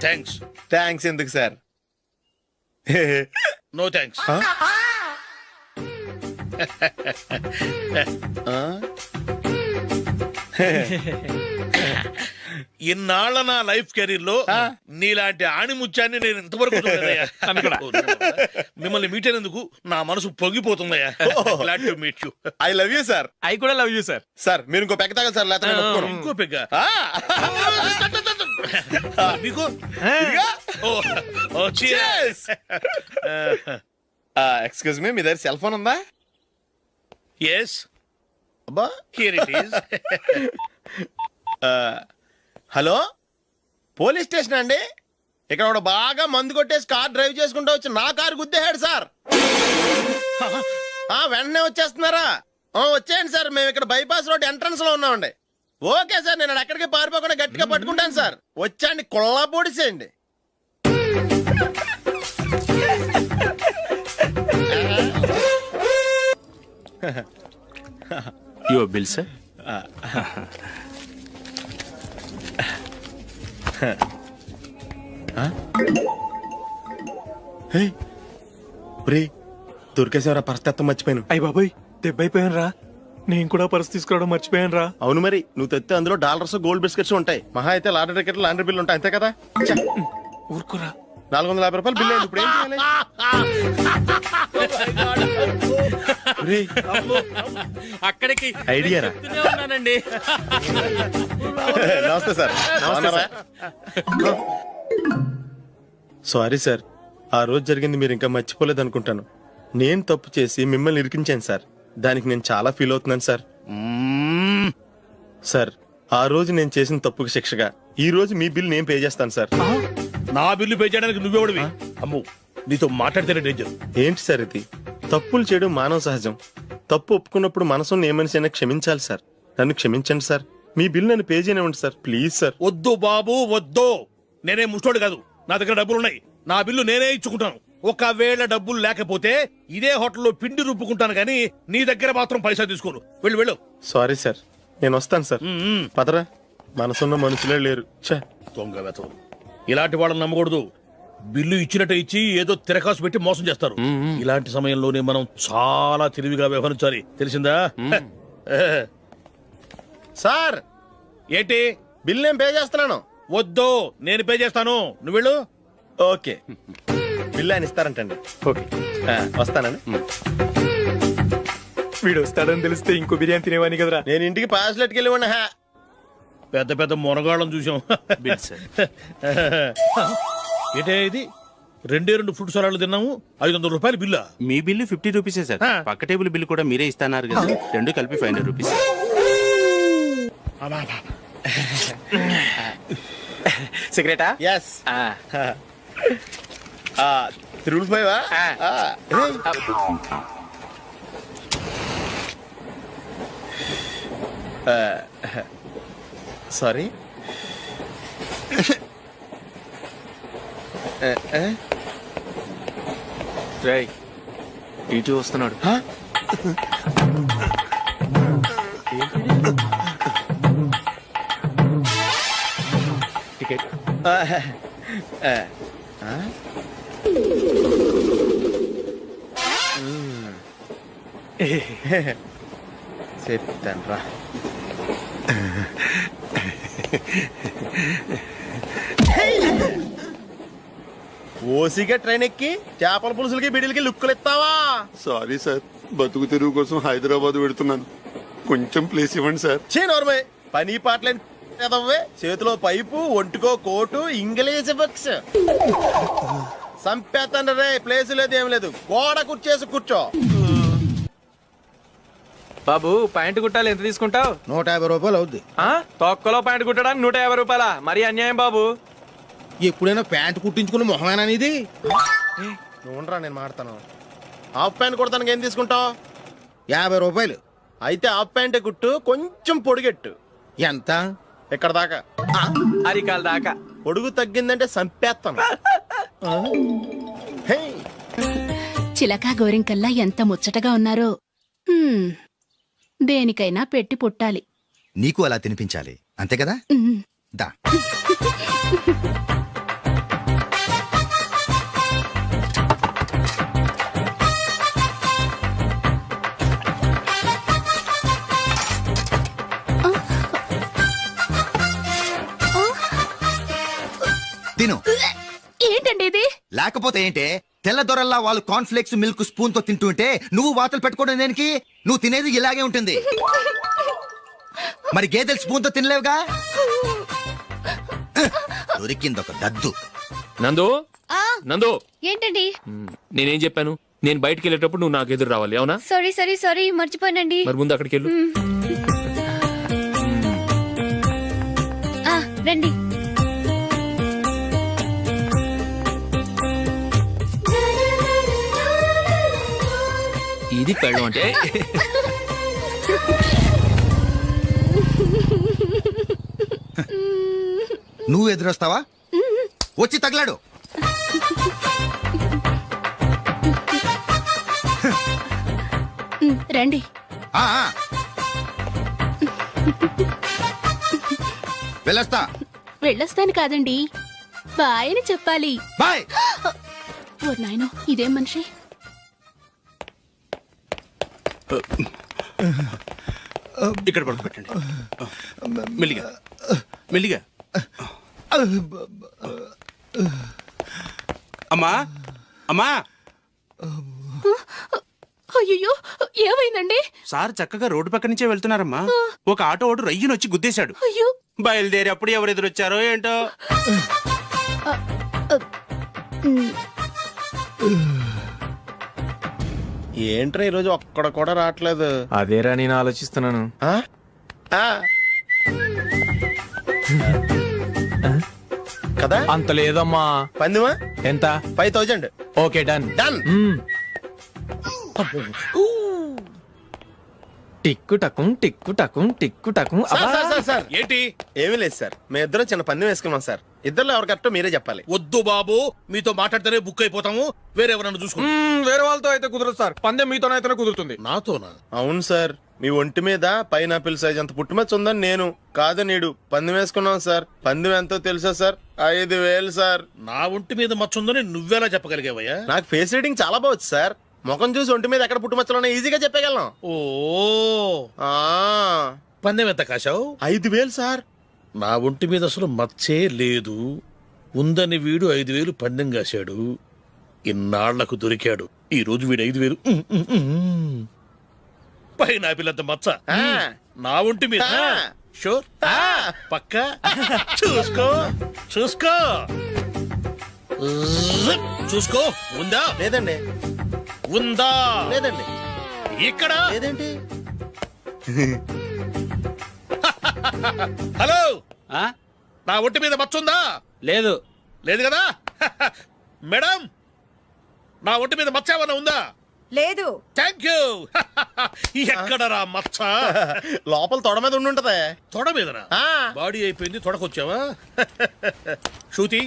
థ్యాంక్స్. థ్యాంక్స్ ఎందుకు సార్? No thanks. ఇన్నాళ్ళ నా లైఫ్ కెరీర్ లో నీలాంటి ఆణిముత్యాన్ని నేను ఇంతవరకు చూడలేదయ్యా. మిమ్మల్ని మీట్ అయినందుకు నా మనసు పొంగిపోతుందయ్యా. Glad to meet you. I love you sir. I కూడా లవ్ యూ సార్. సార్ మీరు ఇంకో పెక్క తాగాలి సార్, లేకపోతే నేను ఒప్పుకోను. ఇంకో పెగ్గ మీకు? ఎక్స్క్యూజ్ మీ, మీ దగ్గర సెల్ ఫోన్ ఉందా? ఎస్, అబ్బా here it is. Hello police station అండి. ఇక్కడ ఒకడు బాగా మందు కొట్టేసి కార్ డ్రైవ్ చేసుకుంటూ వచ్చి నా కారు గుద్దేశాడు సార్. వెంటనే వచ్చేస్తున్నారా? వచ్చేయండి సార్, మేము ఇక్కడ బైపాస్ రోడ్ ఎంట్రన్స్ లో ఉన్నామండి. ఓకే సార్, నేను ఎక్కడికి పారిపోకుండా గట్టిగా పట్టుకుంటాను సార్. వచ్చాండి, కుళ్ళ పొడిసేయండి. Your bill sir. దొరికేసేవరా? పరిస్థితి మర్చిపోయాను. అయ్య బాబాయ్, దెబ్బైపోయాను రా. నేను కూడా పర్స్ తీసుకురావడం మర్చిపోయాను రా. అవును మరి, నువ్వు తెస్తే అందులో డాలర్స్, గోల్డ్ బిస్కెట్స్ ఉంటాయి. మహా అయితే లాటరీ టికెట్, లాండ్రీ బిల్లు ఉంటాయి, అంతే కదా? ఊరుకురా. 450 రూపాయలు బిల్లు అయింది. ఇప్పుడు ఏం చేయాలి? అక్కడికి ఐడియా రా. ఉన్నానండి. నమస్తే సార్. సారీ సార్, ఆ రోజు జరిగింది మీరు ఇంకా మర్చిపోలేదు అనుకుంటాను. నేను తప్పు చేసి మిమ్మల్ని ఇరికించాను సార్. దానికి నేను చాలా ఫీల్ అవుతున్నాను సార్. సార్ ఆ రోజు నేను చేసిన తప్పుకి శిక్షగా ఈ రోజు మీ బిల్ నేను పే చేస్తాను సార్. నా బిల్లు పే చేయడానికి నువ్వెవడివి? అమ్ము, నీతో మాట్లాడితేనే డేంజర్. ఏంటి సార్ ఇది? తప్పులు చేయడం మానవ సహజం. తప్పు ఒప్పుకున్నప్పుడు మనసుని ఏ మనిషి అయినా క్షమించాలి సార్. నన్ను క్షమించండి సార్. మీ బిల్ నన్ను పే చేయనివ్వండి సార్, ప్లీజ్ సార్. వద్దు బాబు వద్దు, నేనే ముష్టోడు కాదు. నా దగ్గర డబ్బులున్నాయి, నా బిల్లు నేనే ఇచ్చుకుంటాను. ఒకవేళ డబ్బులు లేకపోతే ఇదే హోటల్లో పిండి రుబ్బుకుంటాను కానీ నీ దగ్గర మాత్రం పైసా తీసుకోను. వెళ్ళు వెళ్ళు. సారీ సార్, నేను వస్తాను సార్. పదరా, మనసున్న మనుషులే లేరు. దొంగ వెతవు, ఇలాంటి వాళ్ళని నమ్మకూడదు. బిల్లు ఇచ్చినట్టు ఇచ్చి ఏదో తిరకాసు పెట్టి మోసం చేస్తారు. ఇలాంటి సమయంలోనే మనం చాలా తెలివిగా వ్యవహరించాలి, తెలిసిందా? సార్ ఏంటి? బిల్ నేను పే చేస్తున్నాను. వద్దు, నేను పే చేస్తాను, నువ్వు వెళ్ళు. ఓకే. బిల్లు ఆయన ఇస్తారంటండి. ఓకే వస్తానని. వీడు వస్తాడని తెలిస్తే ఇంకో బిర్యానీ తినేవాని కదరా. నేను ఇంటికి పాస్లెట్కి వెళ్ళివ్వండి. పెద్ద పెద్ద మునగాళ్ళం చూసాం. ఏంటే ఇది 2 ఫుడ్ సలాడ్లు తిన్నాము, 500 రూపాయలు బిల్లా? మీ బిల్లు 50 రూపీసే సార్. పక్క టేబుల్ బిల్లు కూడా మీరే ఇస్తాన్నారు కదా, రెండు కలిపి 500 రూపీస్. సిగరెటా? ఎస్. 3 సారీ. టీటీ వస్తున్నాడు. టికెట్. చెప్తాను రా. ఓసిగా ట్రైన్ ఎక్కి చేపల పులుసులకి బిడిలకి లుక్కులు ఇస్తావా? సారీ సార్, బతుకు తెరువు కోసం హైదరాబాద్ పెడుతున్నాను, కొంచెం ప్లేస్ ఇవ్వండి సార్. నోర్మే పని పాటలేని కదవ్వే. చేతిలో పైపు, ఒంటికో కోటు, ఇంగ్లీష్ బుక్స్. సంపేతండ్రి రే, ప్లేస్ లేదు ఏం లేదు, గోడ కుర్చేసి కూర్చో. బాబు ప్యాంటు కుట్టాలి, ఎంత తీసుకుంటావు? 150 రూపాయలు అవుద్ది. తొక్కలో ప్యాంటు కుట్టడానికి 150 రూపాయల? మరి అన్యాయం బాబు. ఎప్పుడైనా ప్యాంటు కుట్టించుకున్న మొహమేనా ఇది? నువ్వురా, నేను మాడతాను. హాఫ్ ప్యాంట్ కుడతానికి ఏం తీసుకుంటావు? 50 రూపాయలు. అయితే హాఫ్ ప్యాంటే కుట్టు, కొంచెం పొడిగెట్టు. ఎంత? ఎక్కడ దాకా? అరికాల దాకా. పొడుగు తగ్గిందంటే సంపేస్తాను. హే, చిలకా గోరింకల్లా ఎంత ముచ్చటగా ఉన్నారో. దేనికైనా పెట్టి పుట్టాలి. నీకు అలా తినిపించాలి, అంతే కదా? దా. తిను. ఏంటండి ఇది? లేకపోతే ఏంటే, తెల్లదొరల్లా వాళ్ళు కార్న్ఫ్లేక్స్ మిల్క్ స్పూన్ తో తింటుంటే నువ్వు వాతలు పెట్టుకోవడం దేనికి? నువ్వు తినేది ఇలాగే ఉంటుంది. మరి గేదెలు స్పూన్ తో తినలేవుగా. దొరికిందొక దద్దు. నందు, నందు, ఏంటండి? నేనేం చెప్పాను? నేను బయటికి వెళ్ళేటప్పుడు నువ్వు నాకు ఎదురు రావాలి, అవునా? సారీ మర్చిపోయానండి. మరి ముందు అక్కడికి వెళ్ళు. రండి. ఇది పెళ్ళం అంటే. నువ్వు ఎదురొస్తావా? వచ్చి తగలాడు. రండి. వెళ్ళొస్తా. వెళ్ళొస్తాను కాదండి, బాయ్ అని చెప్పాలి. బాయ్. ఓ నాయనో, ఇదేం మనిషి? ఇక్కడ పడుకోబెట్టండి. మెల్లిగా మెల్లిగా. అమ్మా అమ్మా. అయ్యో, ఏమైందండి? సార్ చక్కగా రోడ్డు పక్క నుంచే వెళ్తున్నారమ్మా. ఒక ఆటో ఓడు రయ్యను వచ్చి గుద్దేశాడు. అయ్యో. బయలుదేరి అప్పుడు ఎవరు ఎదురొచ్చారో ఏంటో. ఏంట్రా ఈరోజు ఒక్కడ కూడా రావట్లేదు? అదేరా నేను ఆలోచిస్తున్నాను. కదా అంత లేదమ్మా. పందిమా ఎంత? 5000. Okay done. డన్. టిక్కు టకుం టిక్కు టకుం టిక్కు టకుం. సార్ ఏంటి? ఏమీ లేదు సార్, మేము ఇద్దరం చిన్న పందెం వేసుకున్నాం సార్. ఇద్దరు ఎవరు కరెక్టో మీరే చెప్పాలి. వద్దు బాబు, మీతో మాట్లాడితేనే బుక్ అయిపోతాము. వేరే ఎవరన్నా చూసుకుంటాం. వేరే వాళ్ళతో అయితే కుదరదు సార్, పందెం మీతోనైతేనే కుదురుతుంది. నాతోనా? అవును సార్, మీ ఒంటి మీద పైనాపిల్ సైజ్ అంత పుట్టుమచ్చ ఉందని నేను కాదు నీడు పందెం వేసుకున్నాం సార్. పందెం ఎంతో తెలుసా సార్? 5000 సార్. నా ఒంటి మీద మచ్చ ఉందని నువ్వెలా చెప్పగలిగావయ్యా? నాకు ఫేస్ రీడింగ్ చాలా బాగుంది సార్. ముఖం చూసి ఒంటి మీద ఎక్కడ పుట్టుమచ్చలో ఈజీగా చెప్పగలను. ఓ, పందెం ఎంత కాశావు? 5000 సార్. నా ఒంటి మీద అసలు మచ్చే లేదు. ఉందని వీడు 5000 పందెం కాశాడు. ఇన్నాళ్లకు దొరికాడు. ఈ రోజు వీడు 5,000. పైన పిల్లంత మచ్చ నా ఒంటి మీద. షూర్ పక్క చూసుకో చూసుకో చూసుకో. ఉందా లేదండి. ఉందా లేదండి. ఇక్కడ లేదేంటి? హలో, నా ఒంటి మీద మచ్చ ఉందా? లేదు. లేదు కదా. మేడం, నా ఒంటి మీద మచ్చ ఏమన్నా ఉందా? లేదు. Thank you. ఎక్కడరా మచ్చ? లోపల తొడ మీద ఉండుంటదే. తొడ మీదనా? బాడీ అయిపోయింది, తొడకొచ్చావా? శృతి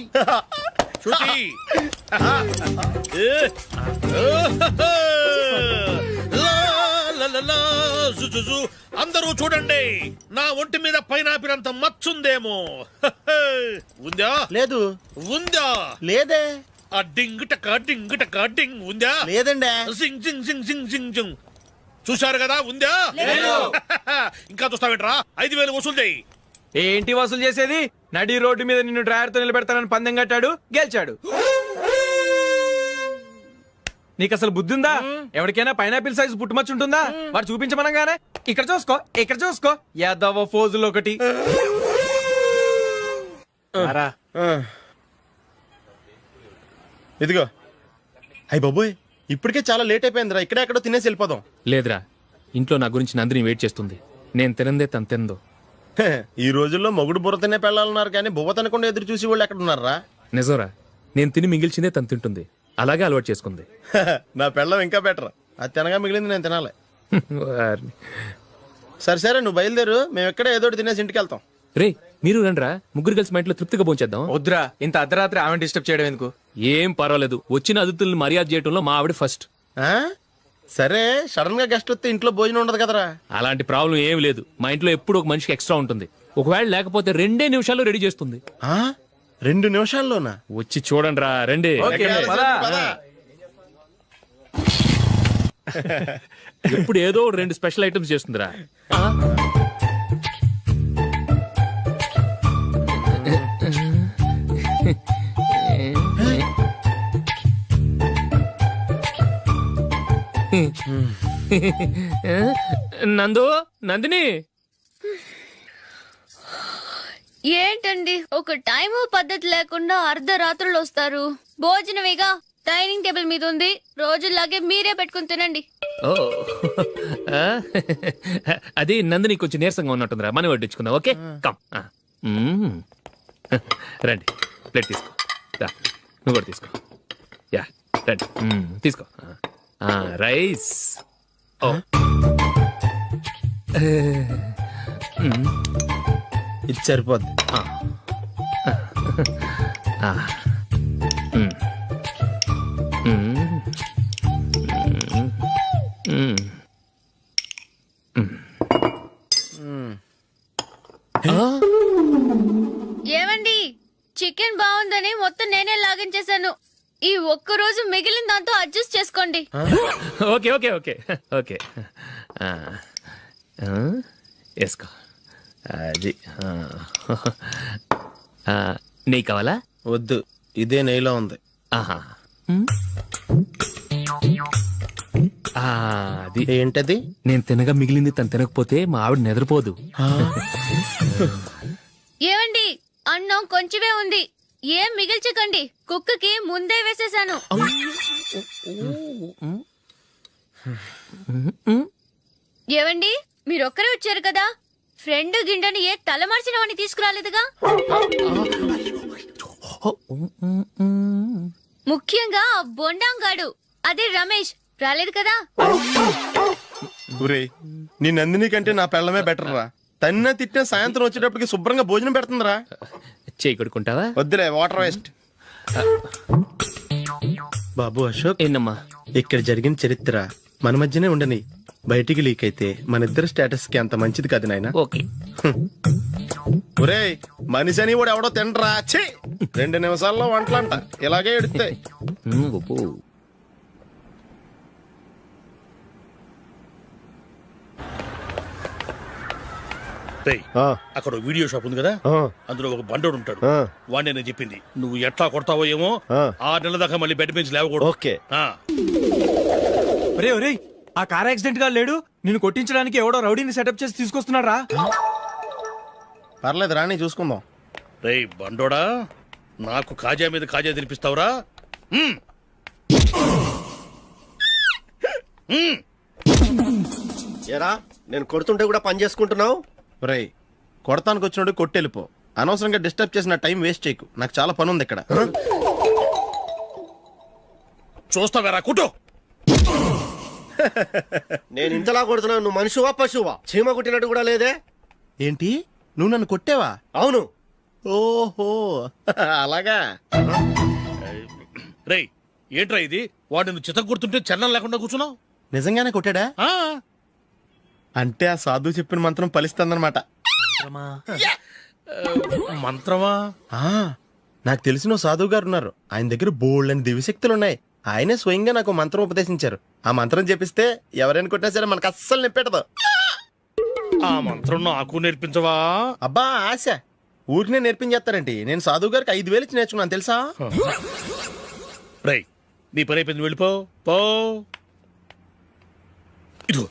శృతి. అందరూ చూడండి, నా ఒంటి మీద పైనాపిల్ అంత మచ్చుందేమో. ఉందా? లేదు. ఉందా? లేదే. ఆ డింగ్ టక డింగ్ టక డింగ్ ఉందా? లేదండి. సింగ్ సింగ్ సింగ్ సింగ్ సింగ్ సింగ్. చూశారు కదా, ఉందా? ఇంకా చూస్తావేంట్రా? 5,000 వసూలు చేయి. ఏంటి వసూలు చేసేది? నడి రోడ్డు మీద నిన్ను డ్రైవర్ తో నిలబెడతానని పందెం కట్టాడు, గెలిచాడు. నీకు అసలు బుద్ధి ఉందా? ఎవరికైనా పైనాపిల్ సైజ్ పుట్టుమచ్చు ఉంటుందా? వాడు చూపించమనగానే ఇక్కడ చూసుకో, ఇక్కడ చూసుకో, యాదవ ఫోజులు ఒకటి. ఇదిగో. అయ్య బాబోయ్, ఇప్పటికే చాలా లేట్ అయిపోయిందిరా. ఇక్కడే ఎక్కడో తినేసి వెళ్ళిపోదాం. లేదురా, ఇంట్లో నా గురించి నందిని వెయిట్ చేస్తుంది. నేను తినందే తను తిందో. ఈ రోజుల్లో మొగుడు బుర్ర తినే పెళ్ళాలన్నారు కానీ బువ్వ తినకుండా ఎదురు చూసి వాళ్ళు ఎక్కడ ఉన్నారా? నిజంరా, నేను తిని మిగిల్చిందే తను తింటుంది. అలాగే అలవాటు చేసుకుంది. నా పెళ్ళం ఇంకా బెటర్. అది తినగా మిగిలింది నేను తినాలి. వారిని. సరే సరే, నువ్వు బయలుదేరు. మేము ఎక్కడ ఏదో ఒకటి తినేసి ఇంటికి వెళ్తాం. రే, మీరు రండ్రా, ముగ్గురు కలిసి మా ఇంట్లో తృప్తిగా పోంచేద్దాం. వద్దురా, ఇంత అర్ధరాత్రి ఆమె డిస్టర్బ్ చేయడం ఎందుకు? ఏం పర్వాలేదు, వచ్చిన అతిథుల్ని మర్యాద చేయడంలో మా ఆవిడ ఫస్ట్. ఆ? సరే, సడన్ గా గెస్ట్ వస్తే ఇంట్లో భోజనం ఉండదు కదరా. అలాంటి ప్రాబ్లం ఏం లేదు. మా ఇంట్లో ఎప్పుడు ఒక మనిషికి ఎక్స్ట్రా ఉంటుంది. ఒకవేళ లేకపోతే 2 నిమిషాల్లో రెడీ చేస్తుంది. 2 నిమిషాల్లోనా? వచ్చి చూడండి రా, రండి. ఎప్పుడు ఏదో 2 స్పెషల్ ఐటమ్స్ చేస్తుందిరా. నందు, నందిని. ఏంటండి ఒక టైము పద్ధతి లేకుండా అర్ధరాత్రులు వస్తారు? భోజనమేగా, డైనింగ్ టేబుల్ మీద ఉంది. రోజుల్లాగే మీరే పెట్టుకుని తినండి. ఓ, అది నందిని కొంచెం నీరసంగా ఉన్నట్టుందిరా. మనం వడ్డించుకుందాం. Okay, come. రండి, ప్లేట్ తీసుకో. నువ్వు కూడా తీసుకో. యా, రండి, తీసుకో. రైస్. ఓ, ఇది సరిపోద్ది. ఏమండి, చికెన్ బాగుందని మొత్తం నేనే లాగించేశాను. ఈ ఒక్క రోజు మిగిలిన దాంతో అడ్జస్ట్ చేసుకోండి. Okay okay okay okay. వేసుకో. అది నెయ్యి కావాలా? వద్దు, ఇదే నెయ్యిలో ఉంది. ఆహా, అది ఏంటది? నేను తినగా మిగిలింది తను తినకపోతే మా ఆవిడ నిద్రపోదు. ఏమండి, అన్నం కొంచెమే ఉంది, ఏం మిగిల్చకండి. కుక్కకి ముందే వేసేసాను. ఏవండి, మీరొక్కరే వచ్చారు కదా, ఫ్రెండ్ గిండెని ఏ తలమార్చిన వాడిని తీసుకురాలేదుగా? ముఖ్యంగా ఆ బొండాంగాడు, అదే రమేష్, రాలేదు కదా? ఊరే, నీ నందిని కంటే నా పెళ్ళమే బెటర్ రా. తన్న తిట్టిన సాయంత్రం వచ్చేటప్పటికి శుభ్రంగా భోజనం పెడుతుందిరా. చేయి కొడుకుంటావా? వద్దులే, వాటర్ వేస్ట్. బాబు అశోక్, ఏంటమ్మా ఇక్కడ జరిగిన చరిత్ర మన మధ్యనే ఉండని. బయటికి లీక్ అయితే మన ఇద్దరు స్టేటస్ కి అంత మంచిది కాదు నాయన. ఓకే. ఒరే, మనిషి అని కూడా ఎవడో తినరా. 2 నిమిషాల్లో వంటలంట ఇలాగే ఎడుతాయి. రేయ్, అక్కడ ఓ వీడియో షాప్ ఉంది కదా అందులో ఒక బండోడు ఉంటాడు వాడిని నేను చెప్పింది నువ్వు ఎట్లా కొడతావో ఏమో 6 నెలల దాకా మళ్ళీ బెడ్ బెంచ్ లేవకూడదు. ఓకే. ఒరే ఒరే ఆ కార్ యాక్సిడెంట్ గా లేడు నిన్ను కొట్టించడానికి ఎవడో రౌడీని సెటప్ చేసి తీసుకొస్తున్నాడు రా. పర్లేదు రాని చూసుకుందాం. రేయ్ బండోడా, నాకు కాజా మీద కాజా తినిపిస్తావురా? ఏరా నేను కొడుతుంటే కూడా పని చేసుకుంటున్నావు. రేయ్ కొడతానికి వచ్చినోడు కొట్టెళ్ళిపో. అనవసరంగా డిస్టర్బ్ చేసిన టైం వేస్ట్ చేయకు. నాకు చాలా పని ఉంది ఇక్కడ. చూస్తావేరా కుట్టు. నేను ఇంతలా కొడుతున్నావు, నువ్వు మనిషివా పశువా? చీమ కుట్టినట్టు కూడా లేదే. ఏంటి నువ్వు నన్ను కొట్టేవా? అవును. ఓహో అలాగా. రేయ్ ఏంట్రా ఇది? వాడు నువ్వు చిత్త కొడుతుంటే చలనం లేకుండా కూర్చున్నావు. నిజంగానే కొట్టాడా? అంటే ఆ సాధువు చెప్పిన మంత్రం ఫలిస్తుందన్నమాట. మంత్రమా? నాకు తెలిసిన ఓ సాధువు గారు ఉన్నారు. ఆయన దగ్గర బోల్డ్ అని దివ్యశక్తులు ఉన్నాయి. ఆయనే స్వయంగా నాకు మంత్రం ఉపదేశించారు. ఆ మంత్రం చెప్పిస్తే ఎవరైనా కొట్టినా సరే మనకు అస్సలు నిప్పెట్టదు. ఆ మంత్రం నాకు నేర్పించవా? అబ్బా ఆశ ఊరినే నేర్పించేస్తారండి. నేను సాధువు గారికి 5,000 ఇచ్చి నేర్చుకున్నాను తెలుసా? రేయ్ నీ పని అయిపోయింది, వెళ్ళిపో పో. ఇదిగో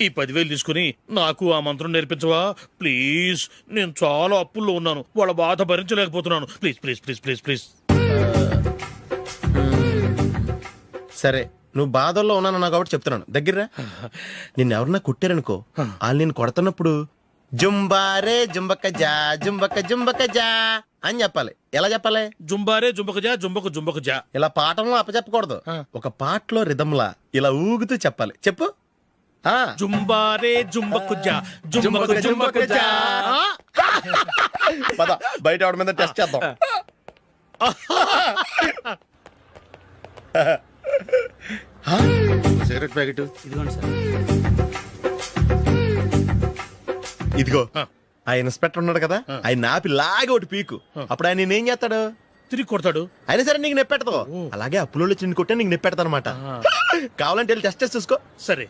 ఈ 10,000 తీసుకుని నాకు ఆ మంత్రం నేర్పించవా ప్లీజ్? నేను చాలా అప్పుల్లో ఉన్నాను, వాళ్ళ బాధ భరించలేకపోతున్నాను. Please please please please please. సరే నువ్వు బాధల్లో ఉన్నాను నాకు కాబట్టి చెప్తున్నాను. దగ్గర నిన్ను ఎవరన్నా కుట్టారనుకో, వాళ్ళు నేను కొడుతున్నప్పుడు జుంబారే జుంబక జా జుంబక జుంబక జా అని చెప్పాలి. ఎలా చెప్పాలి? జుంబారే జుంబక జా జుంబకు జుంబకు జా. ఇలా పాఠంలో అప్పచెప్పకూడదు. ఒక పాటలో రిధంలా ఇలా ఊగుతూ చెప్పాలి. చెప్పు. జుంబారే జుంబకు జా జుంబకు జుంబకు జా. పద బయట ఆవిడ మీద టెస్ట్ చేద్దాం. సిగరెట్ ప్యాకెట్ ఇదిగోండి సార్. ఇదిగో. ఆ ఇన్స్పెక్టర్ ఉన్నాడు కదా, ఆయన నాపి లాగే ఒకటి పీకు. అప్పుడు ఆయన నేనేం చేస్తాడు? తిరిగి కొడతాడు. అయినా సరే నీకు నెప్పెడతావు. అలాగే అప్పులో చిన్న కొట్టే నీకు నెప్పెడతా అనమాట. కావాలంటే వెళ్ళి టెస్ట్ చేసి చూసుకో. సరే.